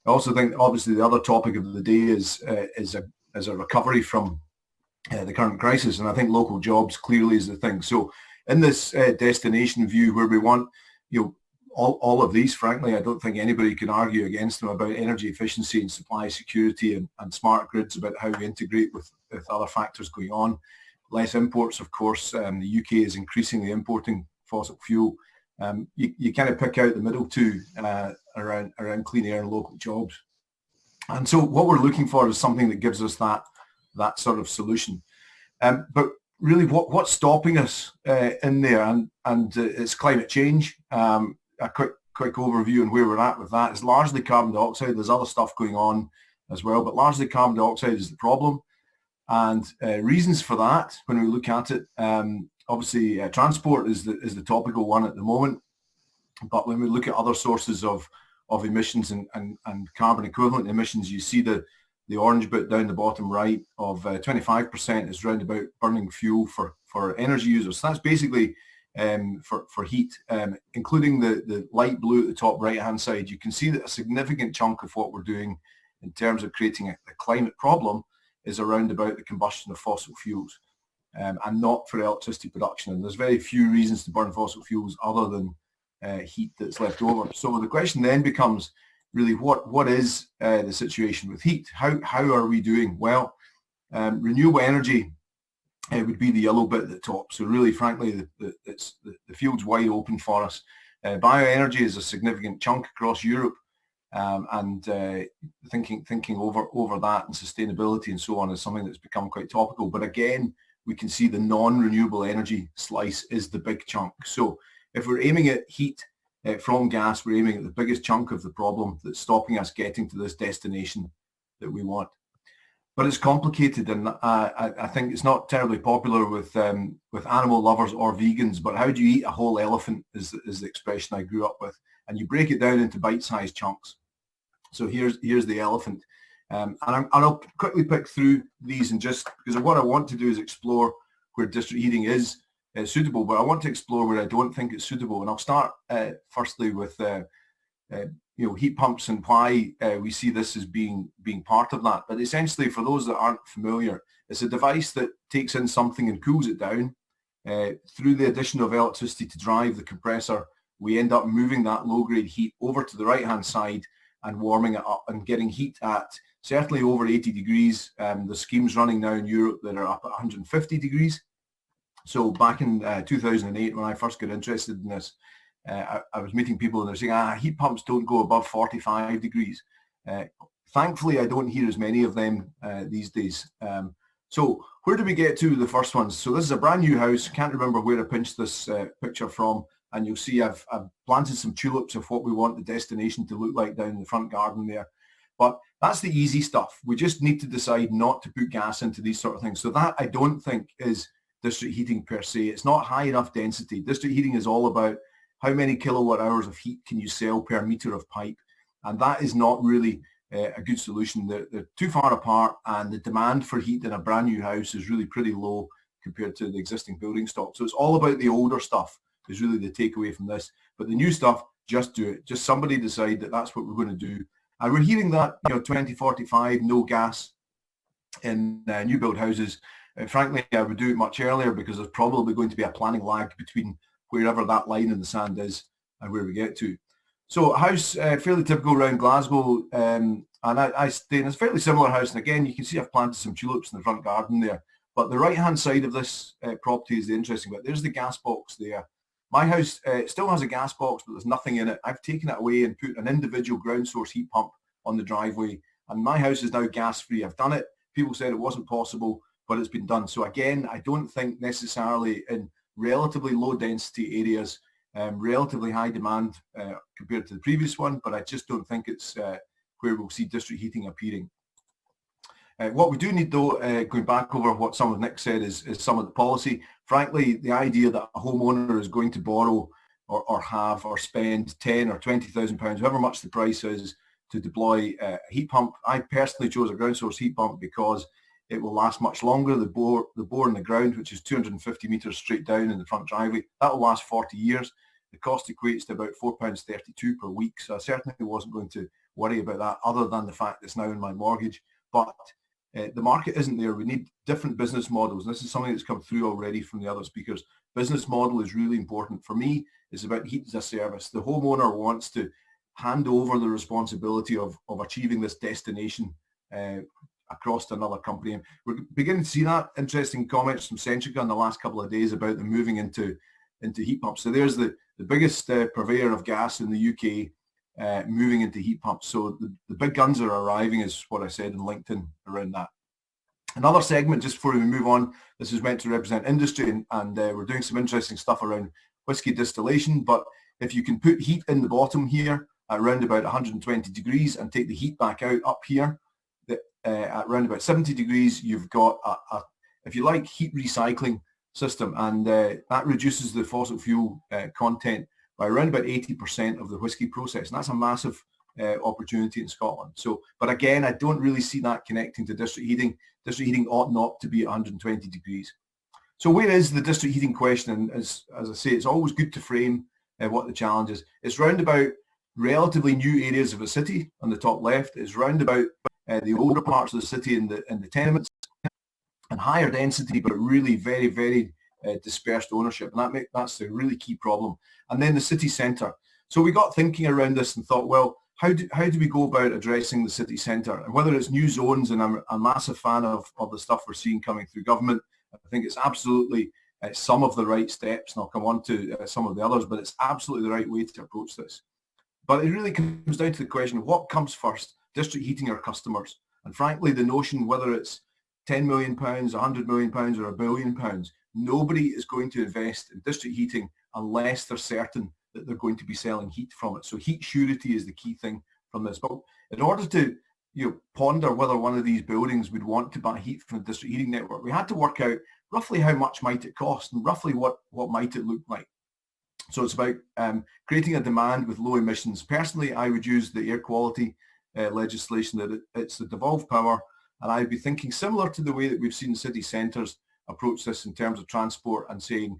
I also think obviously the other topic of the day is a recovery from the current crisis, and I think local jobs clearly is the thing. So in this destination view, where we want, all of these, frankly, I don't think anybody can argue against them, about energy efficiency and supply security and smart grids, about how we integrate with other factors going on. Less imports, of course. The UK is increasingly importing fossil fuel. You kind of pick out the middle two around clean air and local jobs. And so what we're looking for is something that gives us that sort of solution. But really, what's stopping us in there? And it's climate change. A quick overview on where we're at with that is largely carbon dioxide. There's other stuff going on as well, but largely carbon dioxide is the problem. And reasons for that, when we look at it, obviously transport is the topical one at the moment. But when we look at other sources of emissions and carbon equivalent emissions, you see the orange bit down the bottom right of 25% is round about burning fuel for energy users. So that's basically for heat, including the light blue at the top right hand side. You can see that a significant chunk of what we're doing in terms of creating a climate problem is around about the combustion of fossil fuels, and not for electricity production. And there's very few reasons to burn fossil fuels other than heat that's left over. So the question then becomes really what is the situation with heat? How are we doing? Well, renewable energy would be the yellow bit at the top. So really, frankly, the field's wide open for us. Bioenergy is a significant chunk across Europe, and thinking over that and sustainability and so on is something that's become quite topical. But again, we can see the non-renewable energy slice is the big chunk. So if we're aiming at heat from gas, we're aiming at the biggest chunk of the problem that's stopping us getting to this destination that we want. But it's complicated, and I think it's not terribly popular with animal lovers or vegans. But how do you eat a whole elephant is the expression I grew up with, and you break it down into bite-sized chunks. So here's the elephant, and I'll quickly pick through these, and just because what I want to do is explore where district heating is suitable, but I want to explore where I don't think it's suitable. And I'll start firstly with heat pumps and why we see this as being part of that. But essentially, for those that aren't familiar, it's a device that takes in something and cools it down. Through the addition of electricity to drive the compressor, we end up moving that low-grade heat over to the right-hand side and warming it up and getting heat at certainly over 80 degrees. The schemes running now in Europe that are up at 150 degrees. So back in 2008, when I first got interested in this, I was meeting people and they're saying, heat pumps don't go above 45 degrees. Thankfully, I don't hear as many of them these days. So where do we get to the first ones? So this is a brand new house. Can't remember where I pinched this picture from. And you'll see I've planted some tulips of what we want the destination to look like down in the front garden there. But that's the easy stuff. We just need to decide not to put gas into these sort of things. So that, I don't think, is district heating per se. It's not high enough density. District heating is all about how many kilowatt hours of heat can you sell per meter of pipe. And that is not really a good solution. They're too far apart, and the demand for heat in a brand new house is really pretty low compared to the existing building stock. So it's all about the older stuff is really the takeaway from this. But the new stuff, just do it. Just somebody decide that that's what we're going to do. And we're hearing that, 2045, no gas in new build houses. Frankly, I would do it much earlier because there's probably going to be a planning lag between wherever that line in the sand is and where we get to. So a house fairly typical around Glasgow, and I stay in a fairly similar house. And again, you can see I've planted some tulips in the front garden there. But the right-hand side of this property is the interesting bit. There's the gas box there. My house still has a gas box, but there's nothing in it. I've taken it away and put an individual ground source heat pump on the driveway, and my house is now gas-free. I've done it. People said it wasn't possible, but it's been done. So again, I don't think necessarily in relatively low density areas, relatively high demand compared to the previous one, but I just don't think it's where we'll see district heating appearing. What we do need, though, going back over what some of Nick said, is some of the policy. Frankly, the idea that a homeowner is going to borrow or have or spend 10 or 20,000 pounds, however much the price is, to deploy a heat pump. I personally chose a ground source heat pump because it will last much longer. The bore in the ground, which is 250 metres straight down in the front driveway, that will last 40 years. The cost equates to about £4.32 per week. So I certainly wasn't going to worry about that, other than the fact it's now in my mortgage. But the market isn't there. We need different business models. And this is something that's come through already from the other speakers. Business model is really important. For me, it's about heat as a service. The homeowner wants to hand over the responsibility of achieving this destination across to another company. And we're beginning to see that. Interesting comments from Centrica in the last couple of days about them moving into heat pumps. So there's the biggest purveyor of gas in the UK moving into heat pumps. So the big guns are arriving, is what I said in LinkedIn around that. Another segment, just before we move on, this is meant to represent industry, and we're doing some interesting stuff around whiskey distillation. But if you can put heat in the bottom here at around about 120 degrees and take the heat back out up here at around about 70 degrees, you've got a if you like, heat recycling system, and that reduces the fossil fuel content by around about 80% of the whiskey process, and that's a massive opportunity in Scotland. So, but again, I don't really see that connecting to district heating. District heating ought not to be at 120 degrees. So where is the district heating question? And as I say, it's always good to frame what the challenge is. It's round about relatively new areas of a city on the top left. It's round about the older parts of the city in the tenements, and higher density, but really very, very dispersed ownership. And that's the really key problem. And then the city centre. So we got thinking around this and thought, well, how do we go about addressing the city centre? And whether it's new zones, and I'm a massive fan of the stuff we're seeing coming through government, I think it's absolutely some of the right steps, and I'll come on to some of the others, but it's absolutely the right way to approach this. But it really comes down to the question of what comes first, district heating or customers? And frankly, the notion, whether it's £10 million, £100 million or £1 billion, nobody is going to invest in district heating unless they're certain that they're going to be selling heat from it. So heat surety is the key thing from this. But in order to ponder whether one of these buildings would want to buy heat from the district heating network, we had to work out roughly how much might it cost and roughly what might it look like. So it's about creating a demand with low emissions. Personally, I would use the air quality legislation, that it's the devolved power, and I'd be thinking similar to the way that we've seen city centres approach this in terms of transport, and saying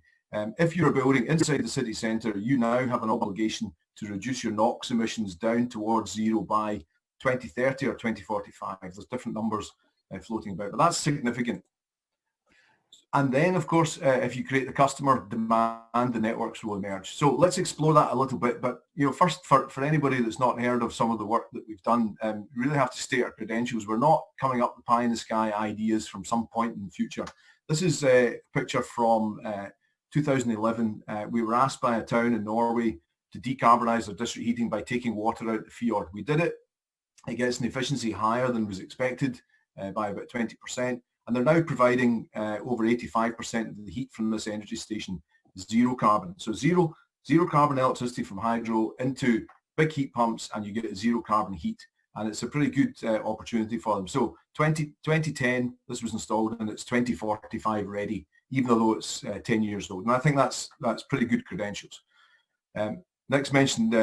if you're a building inside the city centre, you now have an obligation to reduce your NOx emissions down towards zero by 2030 or 2045. There's different numbers floating about, but that's significant. And then, of course, if you create the customer demand, the networks will emerge. So let's explore that a little bit. But first, for anybody that's not heard of some of the work that we've done, we really have to state our credentials. We're not coming up with pie in the sky ideas from some point in the future. This is a picture from 2011. We were asked by a town in Norway to decarbonise their district heating by taking water out of the fjord. We did it. It gets an efficiency higher than was expected by about 20%. And they're now providing over 85% of the heat from this energy station zero carbon. So zero carbon electricity from hydro into big heat pumps, and you get zero carbon heat. And it's a pretty good opportunity for them. So 2010, this was installed, and it's 2045 ready, even though it's 10 years old. And I think that's pretty good credentials. Next mentioned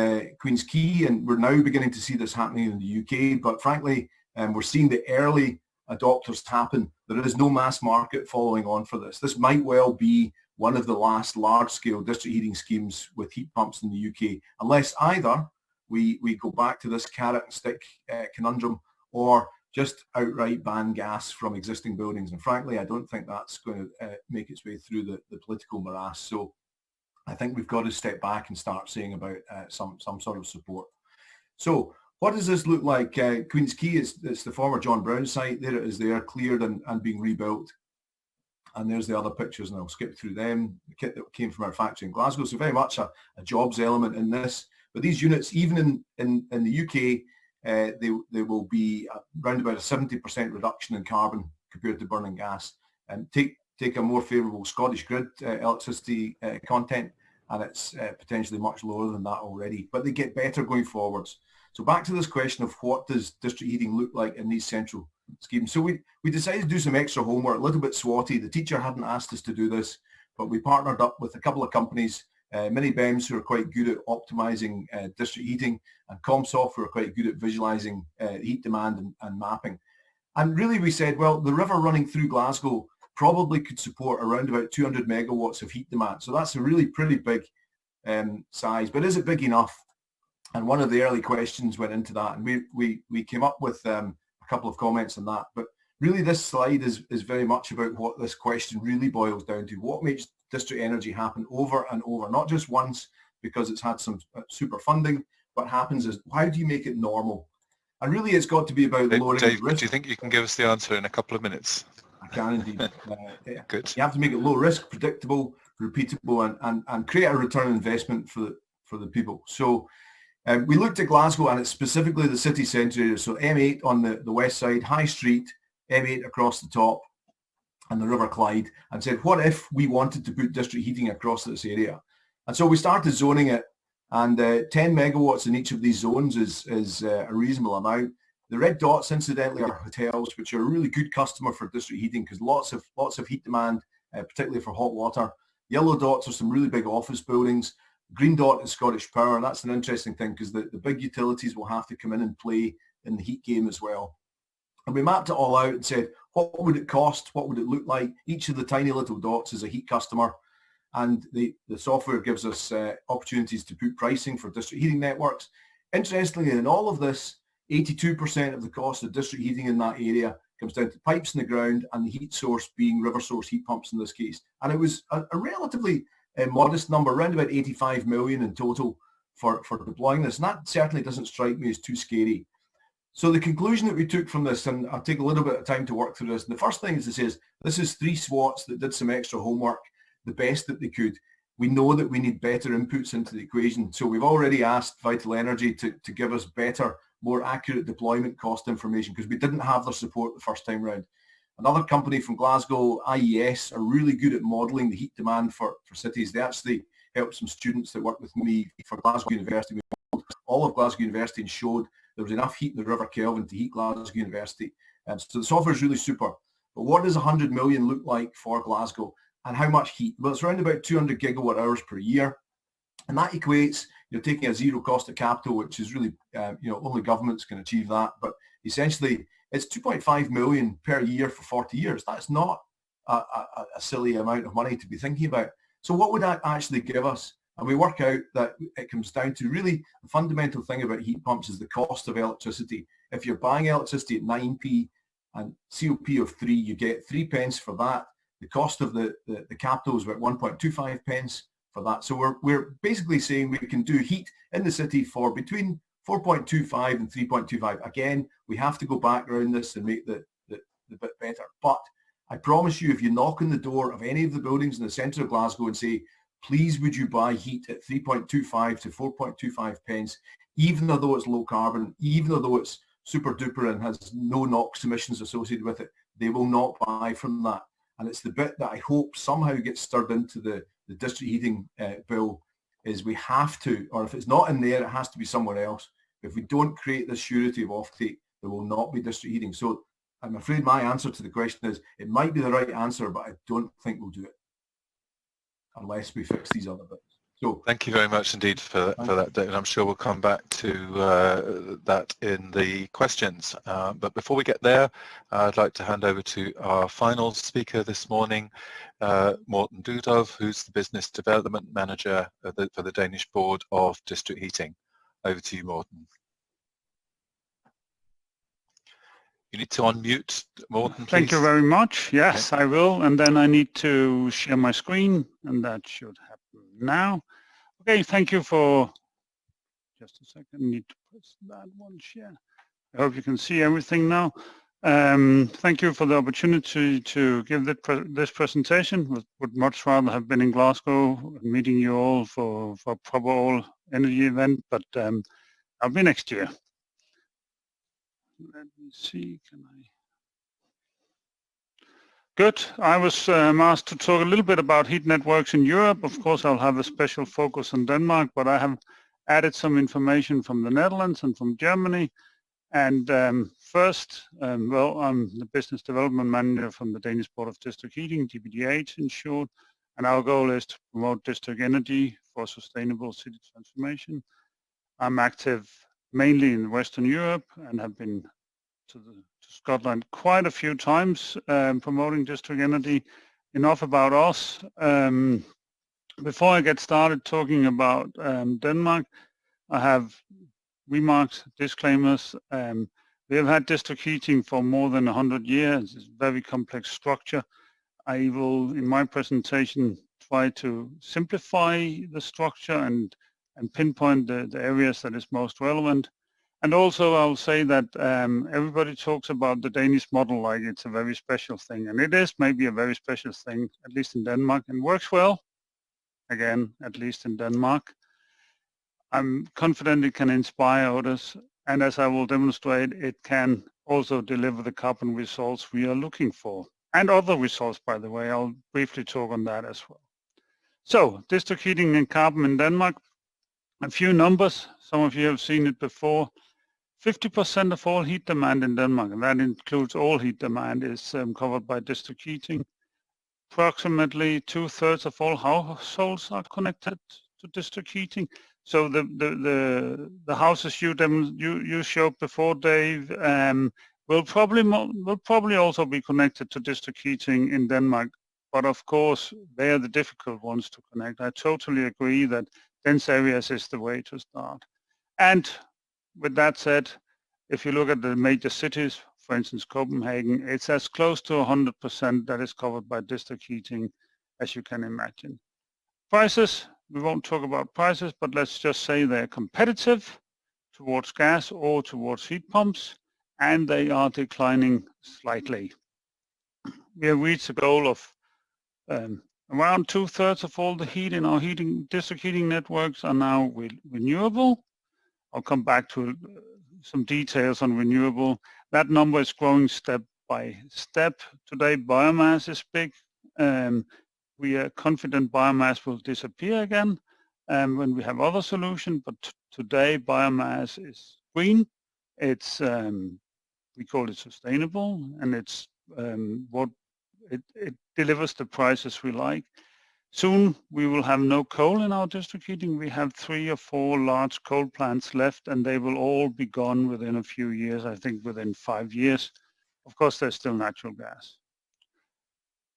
Queen's Quay, and we're now beginning to see this happening in the UK. But frankly, we're seeing the early adopters happen. There is no mass market following on for this. This might well be one of the last large-scale district heating schemes with heat pumps in the UK, unless either we go back to this carrot and stick conundrum, or just outright ban gas from existing buildings. And frankly, I don't think that's going to make its way through the political morass. So I think we've got to step back and start saying about some sort of support. So what does this look like? Queen's Quay, it's the former John Brown site. There it is there, cleared and being rebuilt. And there's the other pictures, and I'll skip through them. The kit that came from our factory in Glasgow. So very much a jobs element in this. But these units, even in the UK, they will be around about a 70% reduction in carbon compared to burning gas. And take a more favourable Scottish grid electricity content, and it's potentially much lower than that already. But they get better going forwards. So back to this question of what does district heating look like in these central schemes. So we decided to do some extra homework, a little bit swotty. The teacher hadn't asked us to do this, but we partnered up with a couple of companies, Mini-BEMS, who are quite good at optimizing district heating, and ComSoft, who are quite good at visualizing heat demand and mapping. And really we said, well, the river running through Glasgow probably could support around about 200 megawatts of heat demand. So that's a really pretty big size, but is it big enough? And one of the early questions went into that, and we came up with a couple of comments on that. But really this slide is very much about what this question really boils down to. What makes district energy happen over and over, not just once because it's had some super funding, but happens is, how do you make it normal? And really it's got to be about lowering
Dave,
risk.
do you think you can give us the answer in a couple of minutes?
I can indeed.
Good.
You have to make it low risk, predictable, repeatable, and create a return on investment for the people. So we looked at Glasgow, and it's specifically the city centre area. So M8 on the west side, High Street, M8 across the top, and the River Clyde, and said, what if we wanted to put district heating across this area? And so we started zoning it, and 10 megawatts in each of these zones is a reasonable amount. The red dots, incidentally, are hotels, which are a really good customer for district heating because lots of heat demand, particularly for hot water. Yellow dots are some really big office buildings. Green dot is Scottish Power, and that's an interesting thing because the big utilities will have to come in and play in the heat game as well. And we mapped it all out and said, what would it cost? What would it look like? Each of the tiny little dots is a heat customer, and the software gives us opportunities to put pricing for district heating networks. Interestingly, in all of this, 82% of the cost of district heating in that area comes down to pipes in the ground and the heat source being river source heat pumps in this case. And it was a relatively modest number, around about 85 million in total for deploying this. And that certainly doesn't strike me as too scary. So the conclusion that we took from this, and I'll take a little bit of time to work through this. The first thing is to say is, this is 3 SWATs that did some extra homework, the best that they could. We know that we need better inputs into the equation. So we've already asked Vital Energy to give us better, more accurate deployment cost information, because we didn't have their support the first time round. Another company from Glasgow, IES, are really good at modelling the heat demand for cities. They actually helped some students that work with me for Glasgow University. All of Glasgow University and showed there was enough heat in the River Kelvin to heat Glasgow University. So the software is really super. But what does 100 million look like for Glasgow? And how much heat? Well, it's around about 200 gigawatt hours per year. And that equates, you're taking a zero cost of capital, which is really, only governments can achieve that. But essentially, it's 2.5 million per year for 40 years. That's not a silly amount of money to be thinking about. So what would that actually give us? And we work out that it comes down to really the fundamental thing about heat pumps is the cost of electricity. If you're buying electricity at 9p and COP of 3, you get 3 pence for that. The cost of the capital is about 1.25 pence for that. So we're basically saying we can do heat in the city for between 4.25 and 3.25. Again, we have to go back around this and make the bit better. But I promise you, if you knock on the door of any of the buildings in the centre of Glasgow and say, please would you buy heat at 3.25 to 4.25 pence, even though it's low carbon, even though it's super duper and has no NOx emissions associated with it, they will not buy from that. And it's the bit that I hope somehow gets stirred into the district heating bill, is we have to, or if it's not in there, it has to be somewhere else. If we don't create this surety of offtake, there will not be district heating. So I'm afraid my answer to the question is, it might be the right answer, but I don't think we'll do it unless we fix these other bits. So
thank you very much indeed for that, David. I'm sure we'll come back to that in the questions. But before we get there, I'd like to hand over to our final speaker this morning, Morten Dudov, who's the Business Development Manager for the Danish Board of District Heating. Over to you, Morten. You need to unmute, Morten, please.
Thank you very much. Yes, okay. I will. And then I need to share my screen, and that should happen now. Okay, thank you for, just a second, I need to press that one, share. I hope you can see everything now. Thank you for the opportunity to give this presentation. Would much rather have been in Glasgow meeting you all for a proper all energy event, but I'll be next year. Let me see, can I? Good. I was asked to talk a little bit about heat networks in Europe. Of course, I'll have a special focus on Denmark, but I have added some information from the Netherlands and from Germany. And first, well, I'm the Business Development Manager from the Danish Board of District Heating, DBDH in short, and our goal is to promote district energy for sustainable city transformation. I'm active mainly in Western Europe and have been to Scotland quite a few times promoting district energy. Enough about us. Before I get started talking about Denmark, I have remarks, disclaimers. We have had district heating for more than 100 years. It's a very complex structure. I will, in my presentation, try to simplify the structure and pinpoint the areas that is most relevant. And also I'll say that everybody talks about the Danish model like it's a very special thing. And it is maybe a very special thing, at least in Denmark, and works well, again, at least in Denmark. I'm confident it can inspire others. And as I will demonstrate, it can also deliver the carbon results we are looking for. And other results, by the way, I'll briefly talk on that as well. So, district heating and carbon in Denmark. A few numbers, some of you have seen it before. 50% of all heat demand in Denmark, and that includes all heat demand, is covered by district heating. Approximately 2/3 of all households are connected to district heating. So the houses you showed before, Dave, will probably also be connected to district heating in Denmark. But of course, they are the difficult ones to connect. I totally agree that dense areas is the way to start. And with that said, if you look at the major cities, for instance, Copenhagen, it's as close to 100% that is covered by district heating as you can imagine. Prices, we won't talk about prices, but let's just say they're competitive towards gas or towards heat pumps, and they are declining slightly. We have reached a goal of around 2/3 of all the heat in our district heating networks are now renewable. I'll come back to some details on renewable. That number is growing step by step. Today, biomass is big. We are confident biomass will disappear again when we have other solutions, but today biomass is green. It's we call it sustainable, and it's what it delivers the prices we like. Soon we will have no coal in our district heating. We have 3 or 4 large coal plants left, and they will all be gone within a few years, I think within 5 years. Of course, there's still natural gas.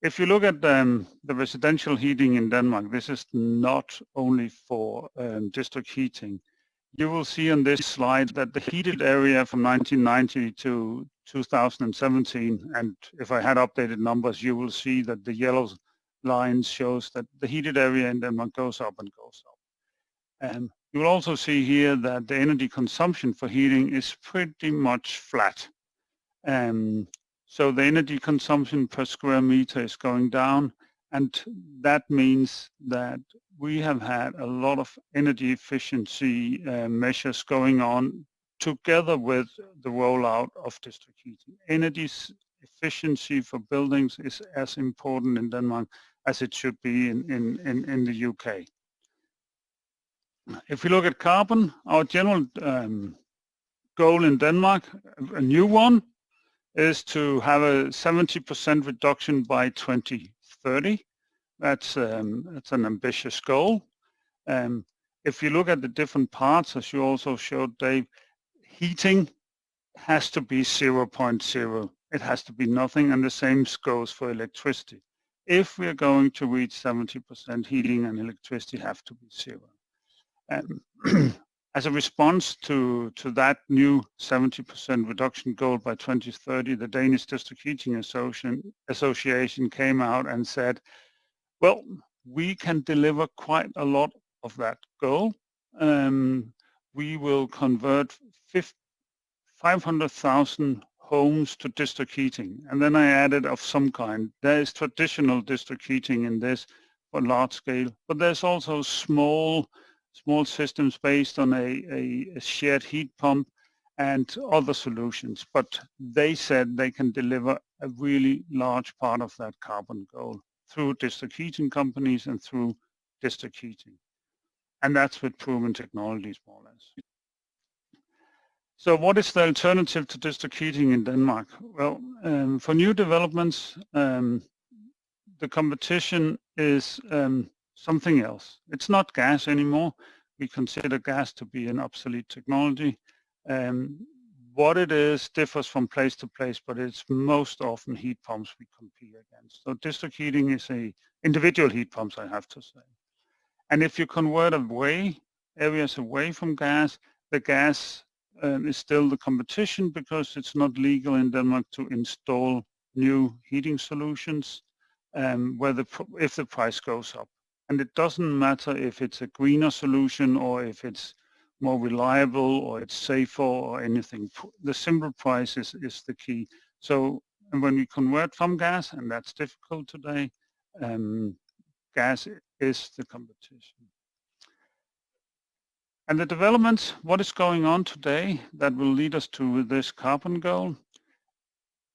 If you look at the residential heating in Denmark, this is not only for district heating. You will see on this slide that the heated area from 1990 to 2017, and if I had updated numbers, you will see that the yellow line shows that the heated area in Denmark goes up and goes up. You will also see here that the energy consumption for heating is pretty much flat. So the energy consumption per square meter is going down, and that means that we have had a lot of energy efficiency measures going on together with the rollout of district heating. Energy efficiency for buildings is as important in Denmark as it should be in the UK. If we look at carbon, our general goal in Denmark, a new one, is to have a 70% reduction by 2030. That's an ambitious goal. If you look at the different parts, as you also showed, Dave, heating has to be 0.0. It has to be nothing, and the same goes for electricity. If we are going to reach 70%, heating and electricity have to be 0. As a response to that new 70% reduction goal by 2030, the Danish District Heating Association came out and said, well, we can deliver quite a lot of that goal. We will convert 500,000 homes to district heating. And then I added of some kind. There is traditional district heating in this for large scale, but there's also small systems based on a shared heat pump and other solutions. But they said they can deliver a really large part of that carbon goal through district heating companies and through district heating. And that's with proven technologies, more or less. So what is the alternative to district heating in Denmark? Well, for new developments, the competition is something else. It's not gas anymore. We consider gas to be an obsolete technology. What it is differs from place to place, but it's most often heat pumps we compete against. So district heating is individual heat pumps, I have to say. And if you convert areas away from gas, the gas is still the competition because it's not legal in Denmark to install new heating solutions if the price goes up. And it doesn't matter if it's a greener solution or if it's more reliable or it's safer or anything. The simple price is the key. So when we convert from gas, and that's difficult today, gas is the competition. And the developments, what is going on today that will lead us to this carbon goal?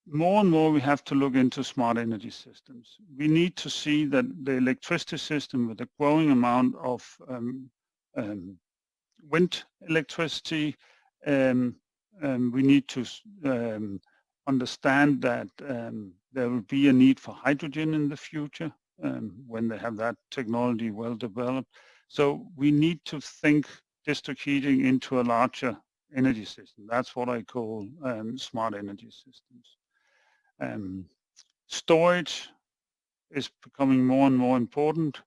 More and more we have to look into smart energy systems. We need to see that the electricity system with a growing amount of wind electricity, we need to understand that there will be a need for hydrogen in the future when they have that technology well developed. So we need to think district heating into a larger energy system. That's what I call smart energy systems. Storage is becoming more and more important.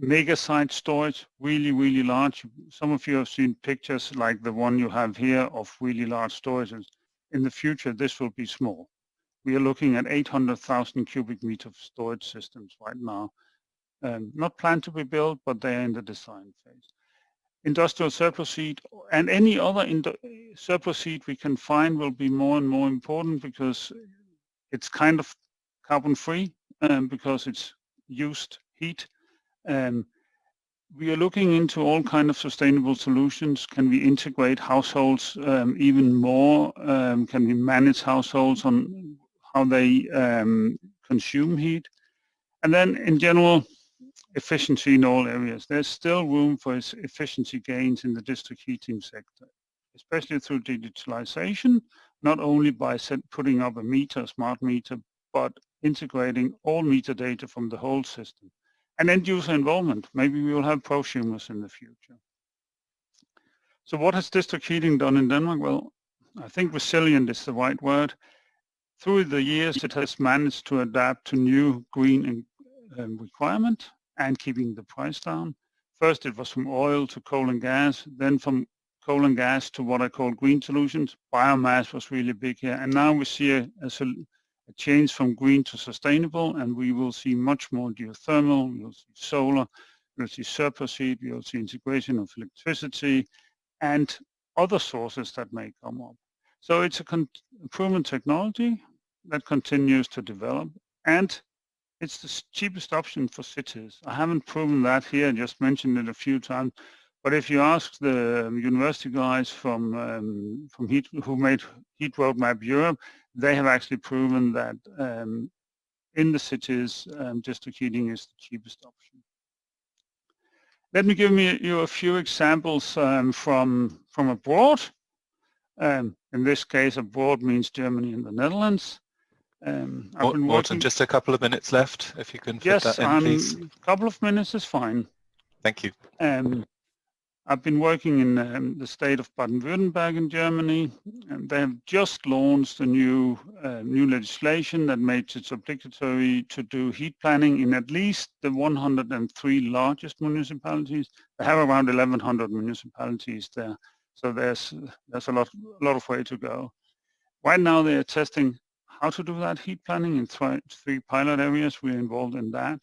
Mega site storage, really, really large. Some of you have seen pictures like the one you have here of really large storages. In the future, this will be small. We are looking at 800,000 cubic meter of storage systems right now. Not planned to be built, but they are in the design phase. industrial surplus heat and any other surplus heat we can find will be more and more important because it's kind of carbon free because it's used heat. We are looking into all kind of sustainable solutions. Can we integrate households even more? Can we manage households on how they consume heat? And then in general, efficiency in all areas. There's still room for efficiency gains in the district heating sector, especially through digitalization, not only by putting up a meter, smart meter, but integrating all meter data from the whole system. And end user involvement. Maybe we will have prosumers in the future. So what has district heating done in Denmark? Well, I think resilient is the right word. Through the years, it has managed to adapt to new green requirement and keeping the price down. First, it was from oil to coal and gas, then from coal and gas to what I call green solutions. Biomass was really big here. And now we see a change from green to sustainable, and we will see much more geothermal, we will see solar, we will see surplus heat, we will see integration of electricity and other sources that may come up. So it's a proven technology that continues to develop, and it's the cheapest option for cities. I haven't proven that here, I just mentioned it a few times, but if you ask the university guys from Heat, who made Heat Roadmap Europe, they have actually proven that in the cities, district heating is the cheapest option. Let me give you a few examples from abroad. In this case, abroad means Germany and the Netherlands.
Morten, just a couple of minutes left, if you can fit that in, please.
Yes, a couple of minutes is fine.
Thank you.
I've been working in the state of Baden-Württemberg in Germany, and they have just launched a new legislation that makes it obligatory to do heat planning in at least the 103 largest municipalities. They have around 1,100 municipalities there, so there's a lot of way to go. Right now they are testing how to do that heat planning in three pilot areas. We're involved in that.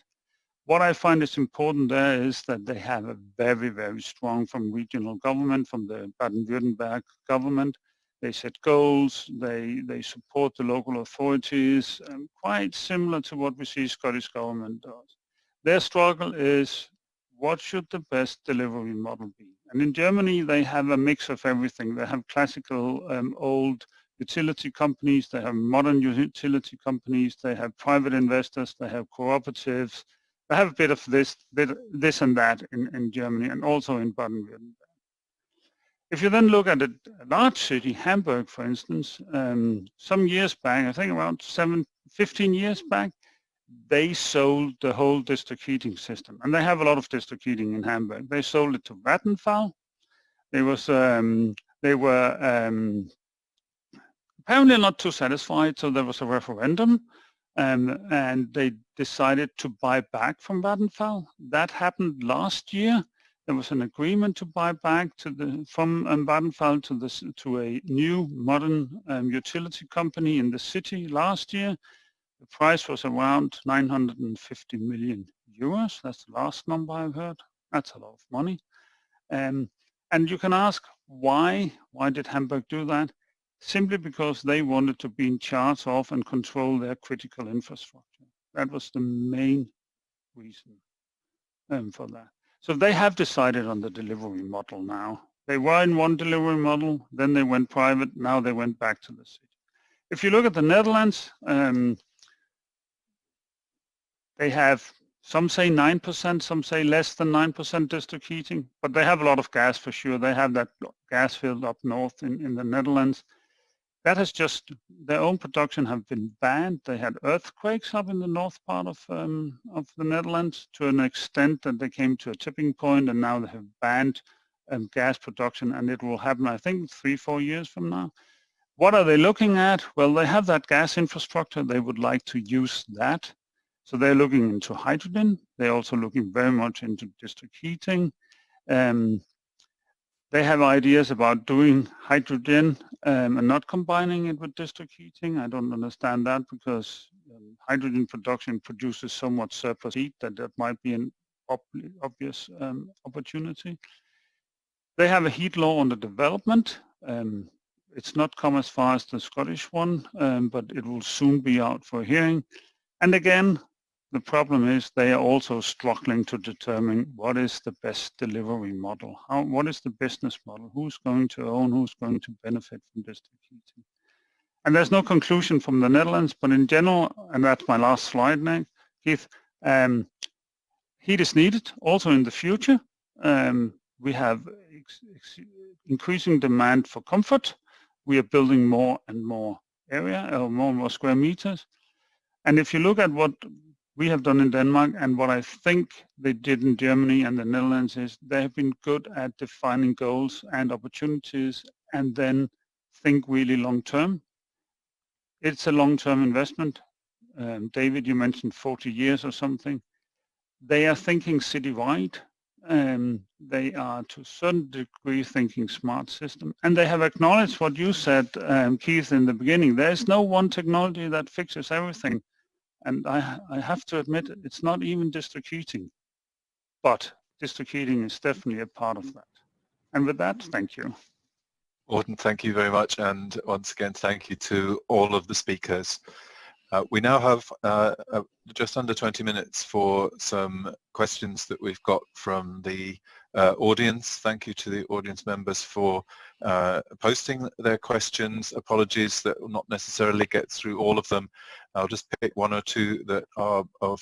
What I find is important there is that they have a very, very strong from regional government, from the Baden-Württemberg government. They set goals, they support the local authorities, quite similar to what we see Scottish government does. Their struggle is, what should the best delivery model be? And in Germany, they have a mix of everything. They have classical old utility companies, they have modern utility companies, they have private investors, they have cooperatives. I have a bit of this and that in Germany and also in Baden-Württemberg. If you then look at a large city, Hamburg, for instance, some years back, I think around 15 years back, they sold the whole district heating system. And they have a lot of district heating in Hamburg. They sold it to Vattenfall. They were apparently not too satisfied, so there was a referendum. And they decided to buy back from Vattenfall. That happened last year. There was an agreement to buy back from Vattenfall to a new modern utility company in the city last year. The price was around 950 million euros. That's the last number I've heard. That's a lot of money. And you can ask why did Hamburg do that? Simply because they wanted to be in charge of and control their critical infrastructure. That was the main reason for that. So they have decided on the delivery model now. They were in one delivery model, then they went private, now they went back to the city. If you look at the Netherlands, they have, some say 9%, some say less than 9% district heating, but they have a lot of gas for sure. They have that gas field up north in the Netherlands. That has just, their own production have been banned. They had earthquakes up in the north part of the Netherlands to an extent that they came to a tipping point, and now they have banned gas production, and it will happen, I think, 3-4 years from now. What are they looking at? Well, they have that gas infrastructure. They would like to use that. So they're looking into hydrogen. They're also looking very much into district heating. They have ideas about doing hydrogen and not combining it with district heating. I don't understand that because hydrogen production produces so much surplus heat that might be an obvious opportunity. They have a heat law under development. It's not come as far as the Scottish one, but it will soon be out for hearing. And again, the problem is they are also struggling to determine what is the best delivery model. What is the business model? Who's going to own? Who's going to benefit from district heating? And there's no conclusion from the Netherlands, but in general, and that's my last slide now, Keith, heat is needed also in the future. We have increasing demand for comfort. We are building more and more area, or more and more square meters. And if you look at what we have done in Denmark and what I think they did in Germany and the Netherlands is they have been good at defining goals and opportunities and then think really long term. It's a long-term investment. David, you mentioned 40 years or something. They are thinking citywide. They are to a certain degree thinking smart system. And they have acknowledged what you said, Keith, in the beginning. There's no one technology that fixes everything. And I have to admit, it's not even district heating. But district heating is definitely a part of that. And with that, thank you.
Morten, thank you very much, and once again thank you to all of the speakers. We now have just under 20 minutes for some questions that we've got from the audience. Thank you to the audience members for posting their questions. Apologies that will not necessarily get through all of them. I'll just pick one or two that are of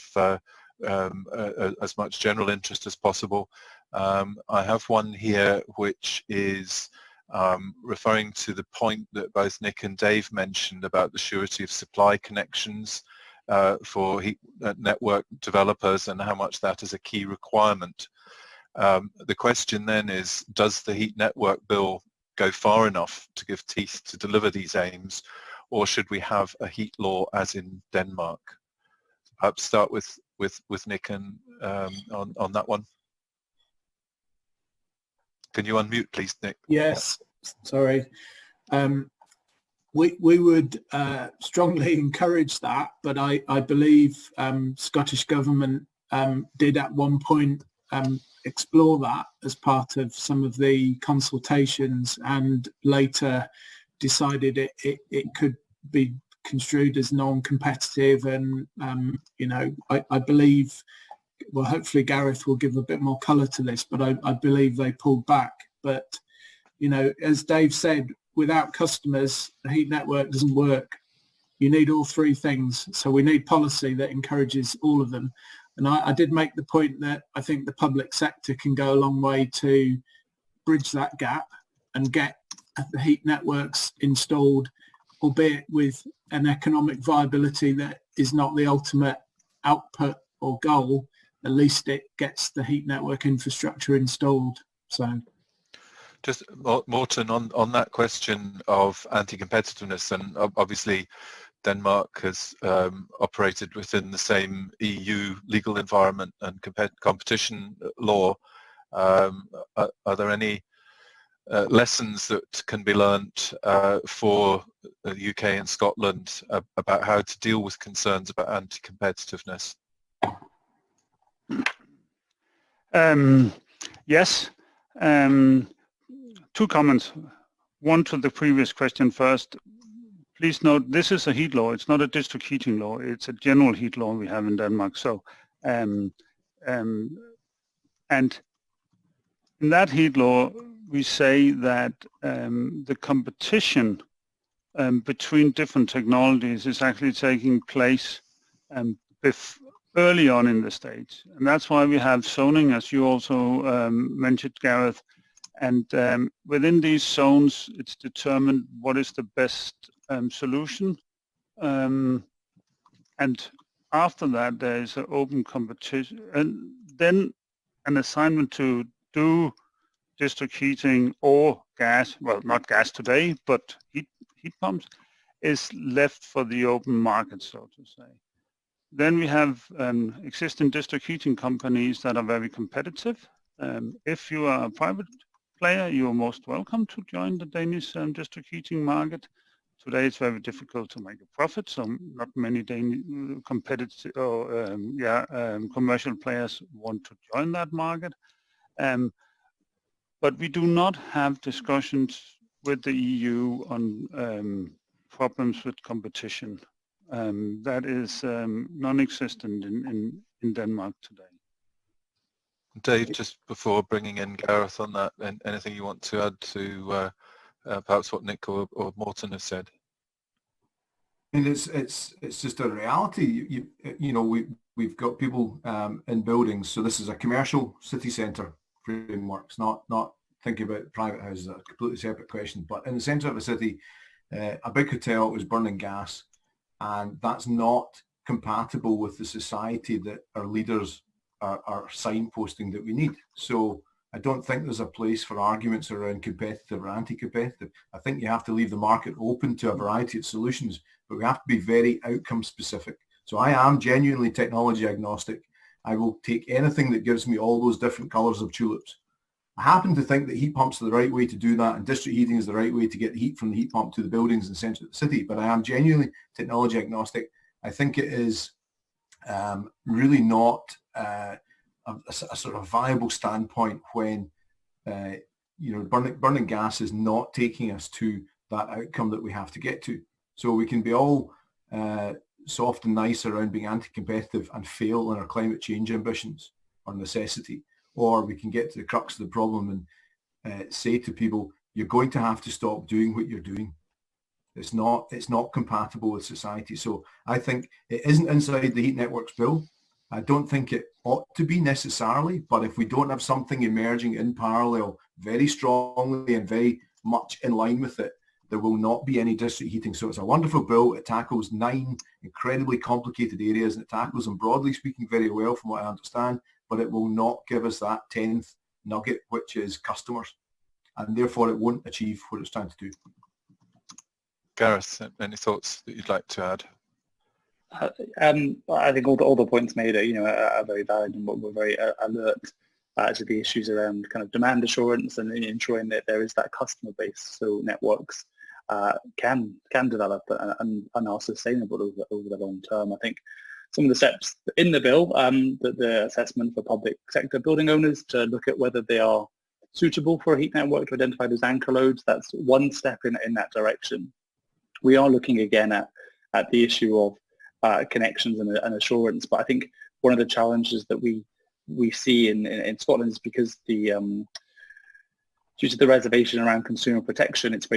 as much general interest as possible. I have one here which is referring to the point that both Nick and Dave mentioned about the surety of supply connections for heat network developers and how much that is a key requirement. The question then is, does the heat network bill go far enough to give teeth to deliver these aims, or should we have a heat law as in Denmark? Perhaps start with Nick and on that one. Can you unmute, please, Nick?
Yes, sorry. We would strongly encourage that, but I believe Scottish Government did at one point explore that as part of some of the consultations and later decided it could be construed as non-competitive and, you know, I believe, well, hopefully Gareth will give a bit more colour to this, but I believe they pulled back. But, you know, as Dave said, without customers, the heat network doesn't work. You need all three things. So we need policy that encourages all of them. And I did make the point that I think the public sector can go a long way to bridge that gap and get the heat networks installed, albeit with an economic viability that is not the ultimate output or goal. At least it gets the heat network infrastructure installed. So,
just Morten, on that question of anti-competitiveness, and obviously Denmark has operated within the same EU legal environment and competition law. Are there any lessons that can be learnt for the UK and Scotland about how to deal with concerns about anti-competitiveness?
Yes. Two comments. One to the previous question first. Please note, this is a heat law. It's not a district heating law. It's a general heat law we have in Denmark. So, and in that heat law, we say that the competition between different technologies is actually taking place early on in the stage. And that's why we have zoning, as you also mentioned, Gareth. And within these zones, it's determined what is the best solution. And after that, there is an open competition. And then an assignment to do district heating or gas, well, not gas today, but heat pumps, is left for the open market, so to say. Then we have existing district heating companies that are very competitive. If you are a private player, you are most welcome to join the Danish district heating market. Today it's very difficult to make a profit, so not many Danish competitive or commercial players want to join that market. but we do not have discussions with the EU on problems with competition. That is non-existent in Denmark today.
Dave, just before bringing in Gareth on that, anything you want to add to perhaps what Nick or Morten have said?
And it's just a reality. You know, we've got people in buildings. So this is a commercial city centre frameworks, not thinking about private houses. That's a completely separate question. But in the centre of a city, a big hotel is burning gas, and that's not compatible with the society that our leaders are signposting that we need. So I don't think there's a place for arguments around competitive or anti-competitive. I think you have to leave the market open to a variety of solutions, but we have to be very outcome specific. So I am genuinely technology agnostic. I will take anything that gives me all those different colours of tulips. I happen to think that heat pumps are the right way to do that, and district heating is the right way to get the heat from the heat pump to the buildings in the centre of the city, but I am genuinely technology agnostic. I think it is really not a sort of viable standpoint when you know, burning gas is not taking us to that outcome that we have to get to. So we can be all soft and nice around being anti-competitive and fail in our climate change ambitions or necessity, or we can get to the crux of the problem and say to people, you're going to have to stop doing what you're doing. It's not compatible with society. So I think it isn't inside the heat networks bill. I don't think it ought to be necessarily, but if we don't have something emerging in parallel very strongly and very much in line with it, there will not be any district heating. So it's a wonderful bill. It tackles 9 incredibly complicated areas, and it tackles them, broadly speaking, very well from what I understand, but it will not give us that 10th nugget, which is customers, and therefore it won't achieve what it's trying to do.
Gareth, any thoughts that you'd like to add?
I think all the points made are very valid, and we're very alert to the issues around kind of demand assurance and ensuring that there is that customer base, so networks can develop and are sustainable over the long term. I think some of the steps in the bill, the assessment for public sector building owners to look at whether they are suitable for a heat network to identify those anchor loads, that's one step in that direction. We are looking again at the issue of connections and assurance, but I think one of the challenges that we see in Scotland is because due to the reservation around consumer protection, it's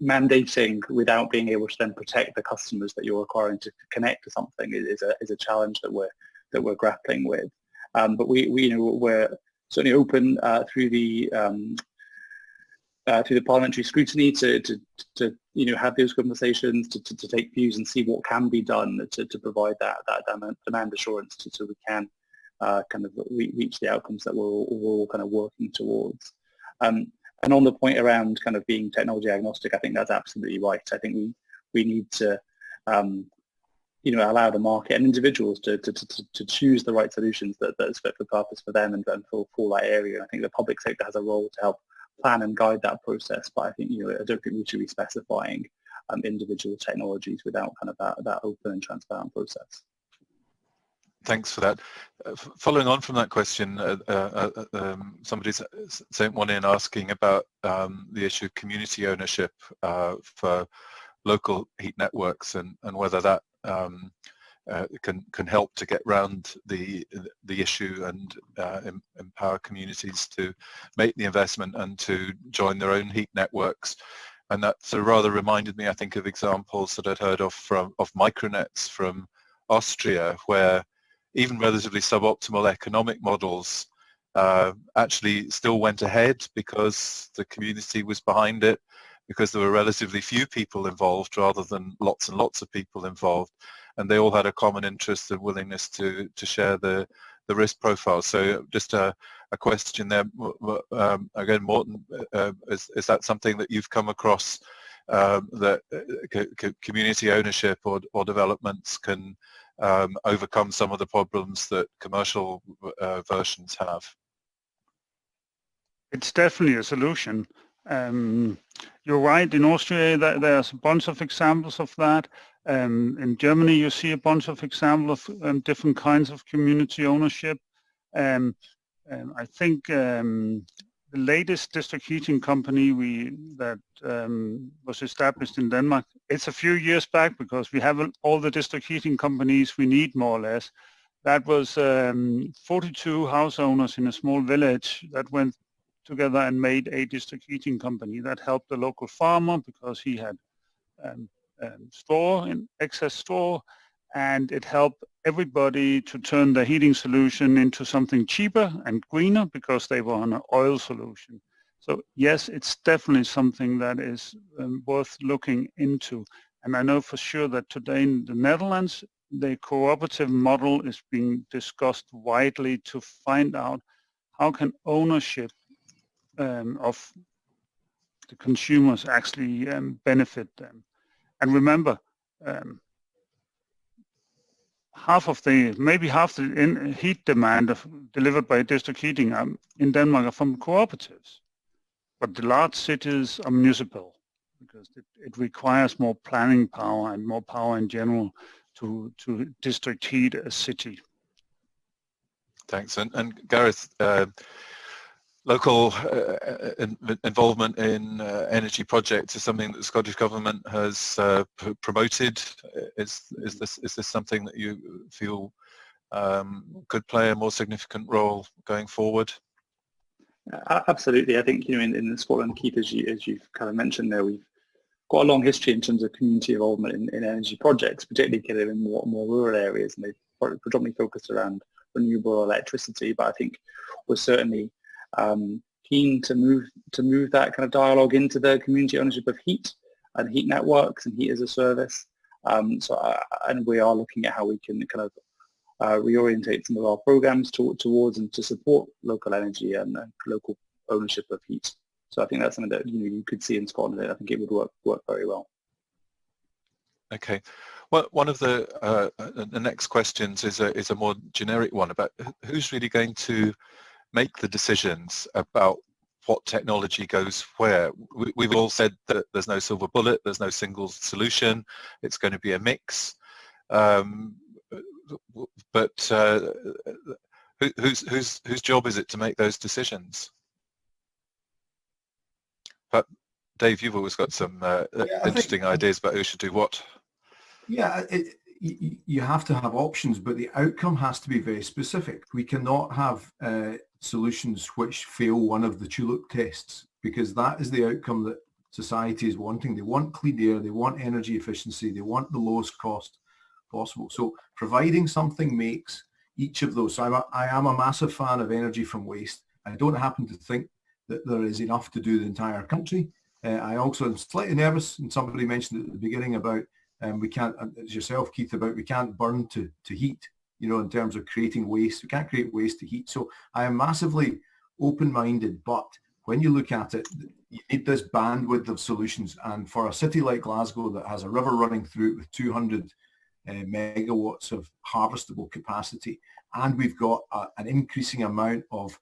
mandating without being able to then protect the customers that you're requiring to connect to something is a challenge that we're grappling with. But we're certainly open through the parliamentary scrutiny to have those conversations, to take views and see what can be done to provide that demand assurance so we can kind of reach the outcomes that we're all kind of working towards. And on the point around kind of being technology agnostic, I think that's absolutely right. I think we need to allow the market and individuals to choose the right solutions that is fit for purpose for them and for that area. I think the public sector has a role to help plan and guide that process, but I think I don't think we should be specifying individual technologies without kind of that open and transparent process.
Thanks for that. Following on from that question, somebody sent one in asking about the issue of community ownership for local heat networks and whether that can help to get round the issue and empower communities to make the investment and to join their own heat networks. And that sort of rather reminded me, I think, of examples that I'd heard of micronets from Austria, where even relatively suboptimal economic models actually still went ahead because the community was behind it, because there were relatively few people involved rather than lots and lots of people involved, and they all had a common interest and willingness to share the risk profile. So just a question there, again, Morten, is that something that you've come across, that community ownership or developments can overcome some of the problems that commercial versions have?
It's definitely a solution. You're right, in Austria there's a bunch of examples of that. In Germany you see a bunch of examples of different kinds of community ownership. I think the the latest district heating company that was established in Denmark. It's a few years back because we have all the district heating companies we need more or less. That was 42 house owners in a small village that went together and made a district heating company that helped the local farmer because he had excess straw, and it helped everybody to turn the heating solution into something cheaper and greener because they were on an oil solution. So yes, it's definitely something that is worth looking into. And I know for sure that today in the Netherlands, the cooperative model is being discussed widely to find out how can ownership of the consumers actually benefit them. And remember, maybe half the heat demand delivered by district heating in Denmark are from cooperatives. But the large cities are municipal because it requires more planning power and more power in general to district heat a city.
Thanks. And Gareth, local involvement in energy projects is something that the Scottish Government has promoted. Is this something that you feel could play a more significant role going forward?
Absolutely. I think, in Scotland, Keith, as you've kind of mentioned there, we've got a long history in terms of community involvement in energy projects, particularly kind of in more rural areas, and they've predominantly focused around renewable electricity. But I think we're certainly keen to move that kind of dialogue into the community ownership of heat and heat networks and heat as a service. And we are looking at how we can kind of reorientate some of our programs towards and to support local energy and local ownership of heat. So I think that's something that you could see in Scotland. I think it would work very well.
Okay. Well, one of the next questions is a more generic one about who's really going to make the decisions about what technology goes where. We've all said that there's no silver bullet, there's no single solution. It's going to be a mix. But whose job is it to make those decisions? But Dave, you've always got some interesting ideas about who should do what.
Yeah, you have to have options, but the outcome has to be very specific. We cannot have solutions which fail one of the tulip tests, because that is the outcome that society is wanting. They want clean air, they want energy efficiency, they want the lowest cost possible. So providing something makes each of those. So I am a massive fan of energy from waste. I don't happen to think that there is enough to do the entire country. I also am slightly nervous, and somebody mentioned at the beginning about we can't, as yourself, Keith, about we can't burn to heat, in terms of creating waste. We can't create waste to heat. So I am massively open-minded, but when you look at it, you need this bandwidth of solutions. And for a city like Glasgow that has a river running through it with 200 megawatts of harvestable capacity, and we've got an increasing amount of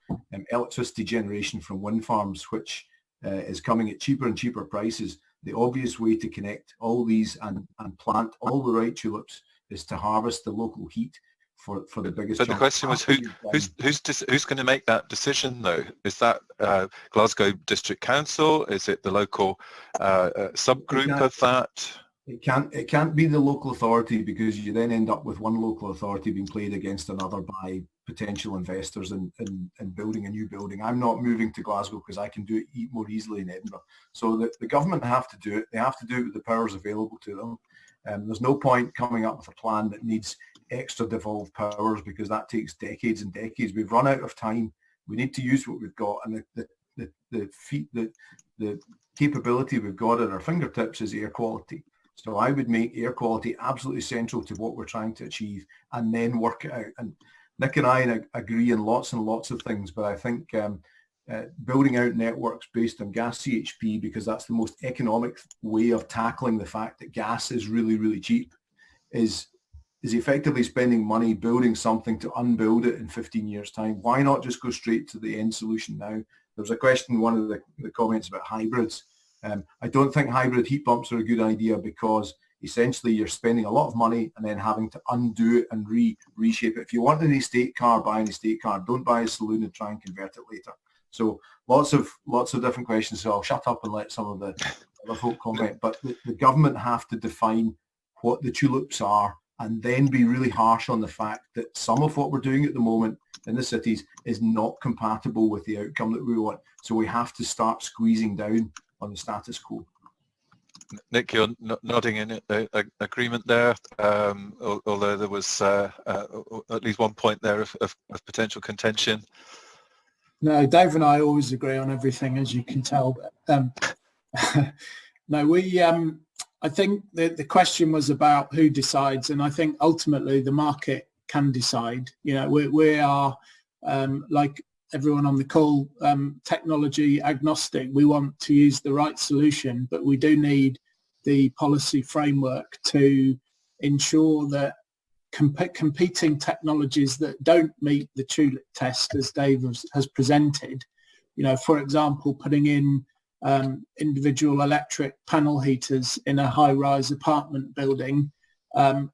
electricity generation from wind farms, which is coming at cheaper and cheaper prices, the obvious way to connect all these and plant all the right tulips is to harvest the local heat for the biggest.
But the question was who's going to make that decision though? Is that Glasgow District Council? Is it the local subgroup of that?
It can't be the local authority, because you then end up with one local authority being played against another by potential investors in building a new building. I'm not moving to Glasgow because I can do it more easily in Edinburgh. So the government have to do it. They have to do it with the powers available to them. There's no point coming up with a plan that needs extra devolved powers, because that takes decades and decades. We've run out of time. We need to use what we've got, and the capability we've got at our fingertips is air quality. So I would make air quality absolutely central to what we're trying to achieve, and then work it out. And Nick and I agree on lots and lots of things, but I think building out networks based on gas CHP, because that's the most economic way of tackling the fact that gas is really, really cheap, is effectively spending money building something to unbuild it in 15 years' time. Why not just go straight to the end solution now? There was a question in one of the comments about hybrids. I don't think hybrid heat pumps are a good idea, because essentially you're spending a lot of money and then having to undo it and reshape it. If you want an estate car, buy an estate car. Don't buy a saloon and try and convert it later. So lots of different questions. So I'll shut up and let some of the other folk comment. But the government have to define what the tulips are, and then be really harsh on the fact that some of what we're doing at the moment in the cities is not compatible with the outcome that we want. So we have to start squeezing down on the status quo.
Nick, you're nodding in agreement there, although there was at least one point there of potential contention.
No, Dave and I always agree on everything, as you can tell. But, no, I think the question was about who decides, and I think ultimately the market can decide. You know, we are like everyone on the call, technology agnostic. We want to use the right solution, but we do need the policy framework to ensure that competing technologies that don't meet the tulip test, as Dave has presented, you know, for example, putting in individual electric panel heaters in a high-rise apartment building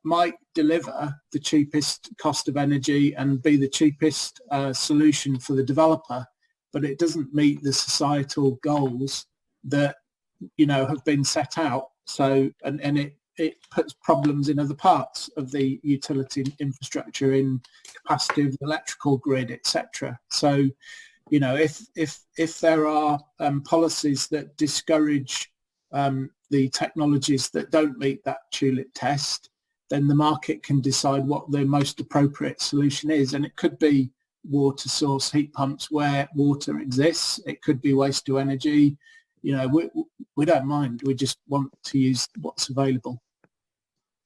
might deliver the cheapest cost of energy and be the cheapest solution for the developer, but it doesn't meet the societal goals that, you know, have been set out. So, and it puts problems in other parts of the utility infrastructure, in capacity of the electrical grid, etc. So, you know, if there are policies that discourage the technologies that don't meet that tulip test, then the market can decide what the most appropriate solution is. And it could be water source heat pumps where water exists. It could be waste to energy. You know, we don't mind. We just want to use what's available.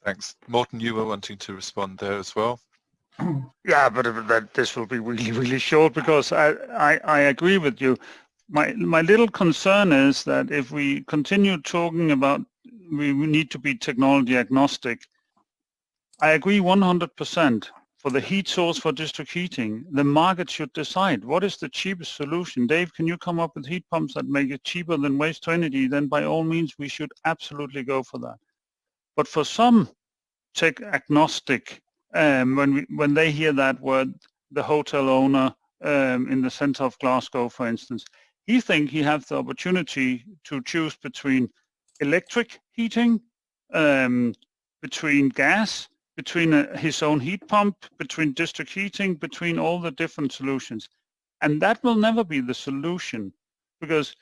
Thanks. Morten, you were wanting to respond there as well.
Yeah, but this will be really, really short, because I agree with you. My little concern is that if we continue talking about we need to be technology agnostic, I agree 100%. For the heat source for district heating, the market should decide what is the cheapest solution. Dave, can you come up with heat pumps that make it cheaper than waste to energy? Then by all means, we should absolutely go for that. But for some tech agnostic, when they hear that word, the hotel owner in the center of Glasgow, for instance, he thinks he has the opportunity to choose between electric heating, between gas, between his own heat pump, between district heating, between all the different solutions. And that will never be the solution, because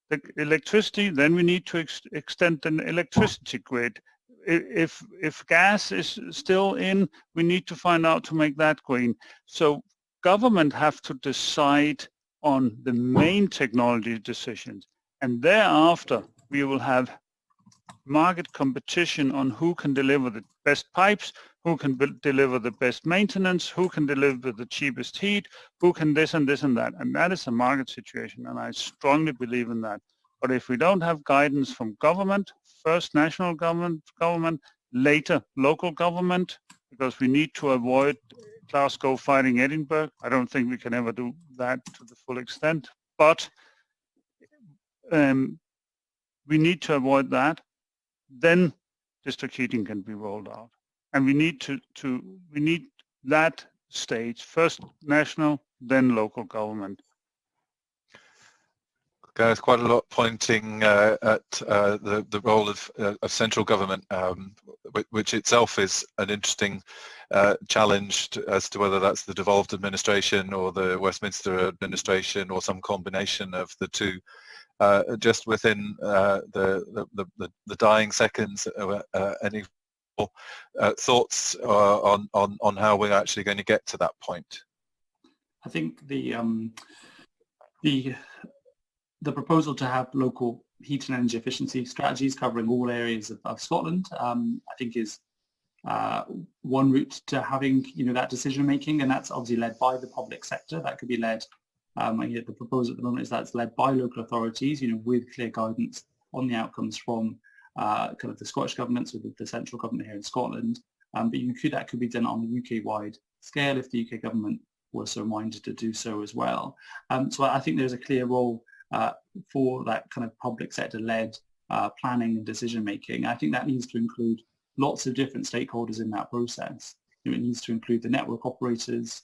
the electricity, then we need to extend an electricity grid. If gas is still in, we need to find out to make that green. So government have to decide on the main technology decisions, and thereafter we will have market competition on who can deliver the best pipes, who can deliver the best maintenance, who can deliver the cheapest heat, who can this and this and that. And that is a market situation, and I strongly believe in that. But if we don't have guidance from government, first national government, later local government, because we need to avoid Glasgow fighting Edinburgh. I don't think we can ever do that to the full extent, but we need to avoid that. Then district heating can be rolled out, and we need we need that stage, first national, then local government.
Gareth, quite a lot pointing at the role of central government, which itself is an interesting challenge as to whether that's the devolved administration or the Westminster administration or some combination of the two. Just within the dying seconds, any thoughts on how we're actually going to get to that point?
I think the proposal to have local heat and energy efficiency strategies covering all areas of Scotland, I think is one route to having, you know, that decision making, and that's obviously led by the public sector. That could be led. The proposal at the moment is that's led by local authorities, you know, with clear guidance on the outcomes from kind of the Scottish governments or the central government here in Scotland. But that could be done on a UK-wide scale if the UK government was so minded to do so as well. So I think there's a clear role for that kind of public sector-led planning and decision-making. I think that needs to include lots of different stakeholders in that process. You know, it needs to include the network operators,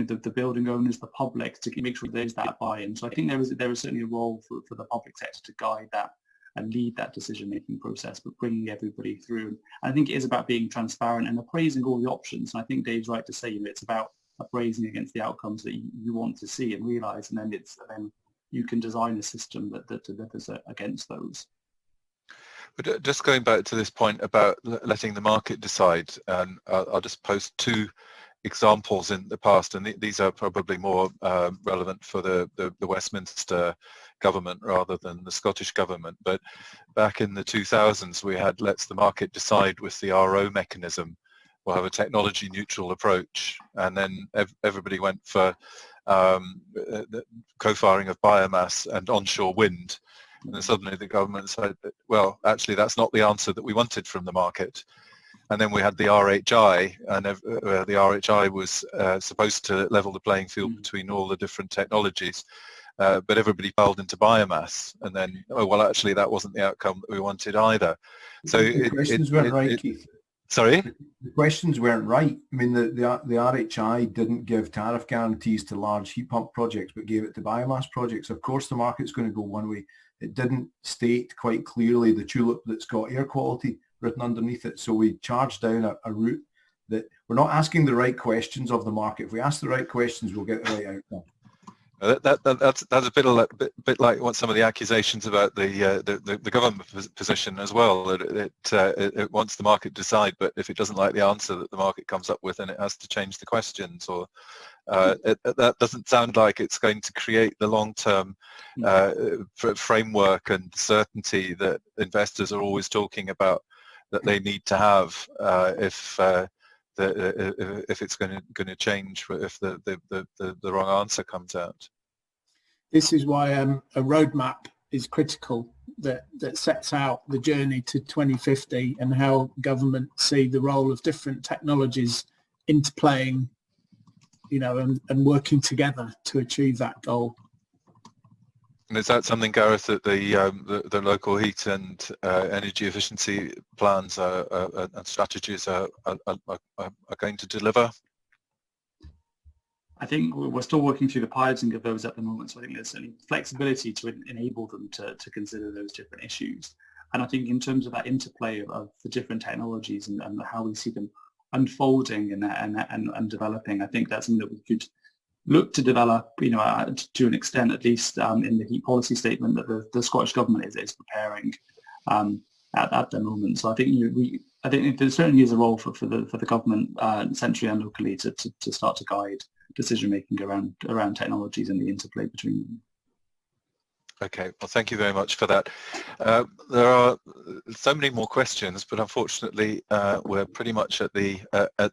the building owners, the public, to make sure there's that buy-in. So I think there is certainly a role for the public sector to guide that and lead that decision-making process, but bringing everybody through. And I think it is about being transparent and appraising all the options. And I think Dave's right to say it's about appraising against the outcomes that you want to see and realise, and then you can design a system that delivers against those.
But just going back to this point about letting the market decide, and I'll just post two examples in the past, and these are probably more relevant for the Westminster government rather than the Scottish government. But back in the 2000s, we had lets the market decide with the RO mechanism. We'll have a technology neutral approach, and then everybody went for the co-firing of biomass and onshore wind. And then suddenly the government said, well, actually that's not the answer that we wanted from the market. And then we had the RHI, and the RHI was supposed to level the playing field between all the different technologies, but everybody piled into biomass. And then, oh, well, actually that wasn't the outcome that we wanted either. So
the questions weren't right, Keith.
Sorry?
The questions weren't right. I mean, the RHI didn't give tariff guarantees to large heat pump projects, but gave it to biomass projects. Of course, the market's going to go one way. It didn't state quite clearly the tulip that's got air quality written underneath it. So we charged down a route that we're not asking the right questions of the market. If we ask the right questions, we'll get the right outcome.
That's a bit like what some of the accusations about the government position as well. That it wants the market to decide, but if it doesn't like the answer that the market comes up with, then it has to change the questions. Or that doesn't sound like it's going to create the long-term framework and certainty that investors are always talking about that they need to have if it's going to change, if the wrong answer comes out.
This is why a roadmap is critical that sets out the journey to 2050 and how governments see the role of different technologies interplaying, and working together to achieve that goal.
And is that something, Gareth, that the local heat and energy efficiency plans and strategies are going to deliver?
I think we're still working through the piloting of those at the moment, so I think there's certainly flexibility to enable them to consider those different issues. And I think in terms of that interplay of the different technologies and how we see them unfolding and developing, I think that's something that we could look to develop, to an extent at least, in the heat policy statement that the Scottish Government is preparing at the moment. So I think I think there certainly is a role for the government, centrally and locally, to start to guide decision making around technologies and the interplay between them.
Okay, well, thank you very much for that. There are so many more questions, but unfortunately, we're pretty much at the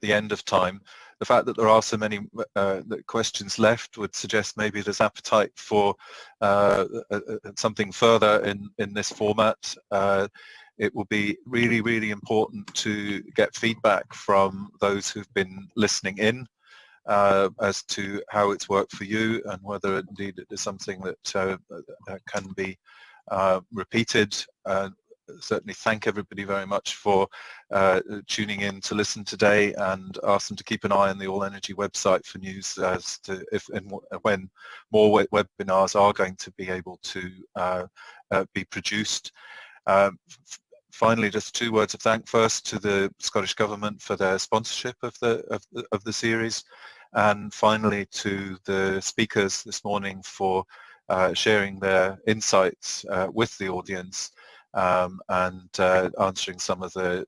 end of time. The fact that there are so many questions left would suggest maybe there's appetite for something further in this format. It will be really, really important to get feedback from those who've been listening in as to how it's worked for you and whether indeed it is something that can be repeated. Certainly thank everybody very much for tuning in to listen today, and ask them to keep an eye on the All Energy website for news as to if and when more webinars are going to be able to be produced. Finally, just 2 words of thanks first to the Scottish Government for their sponsorship of the series, and finally to the speakers this morning for sharing their insights with the audience and answering some of the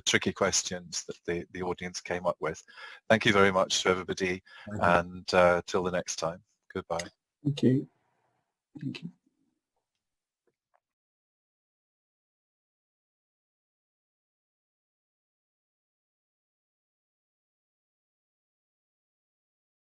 tricky questions that the audience came up with. Thank you very much to everybody, and till the next time. Goodbye.
Thank you.
Thank you.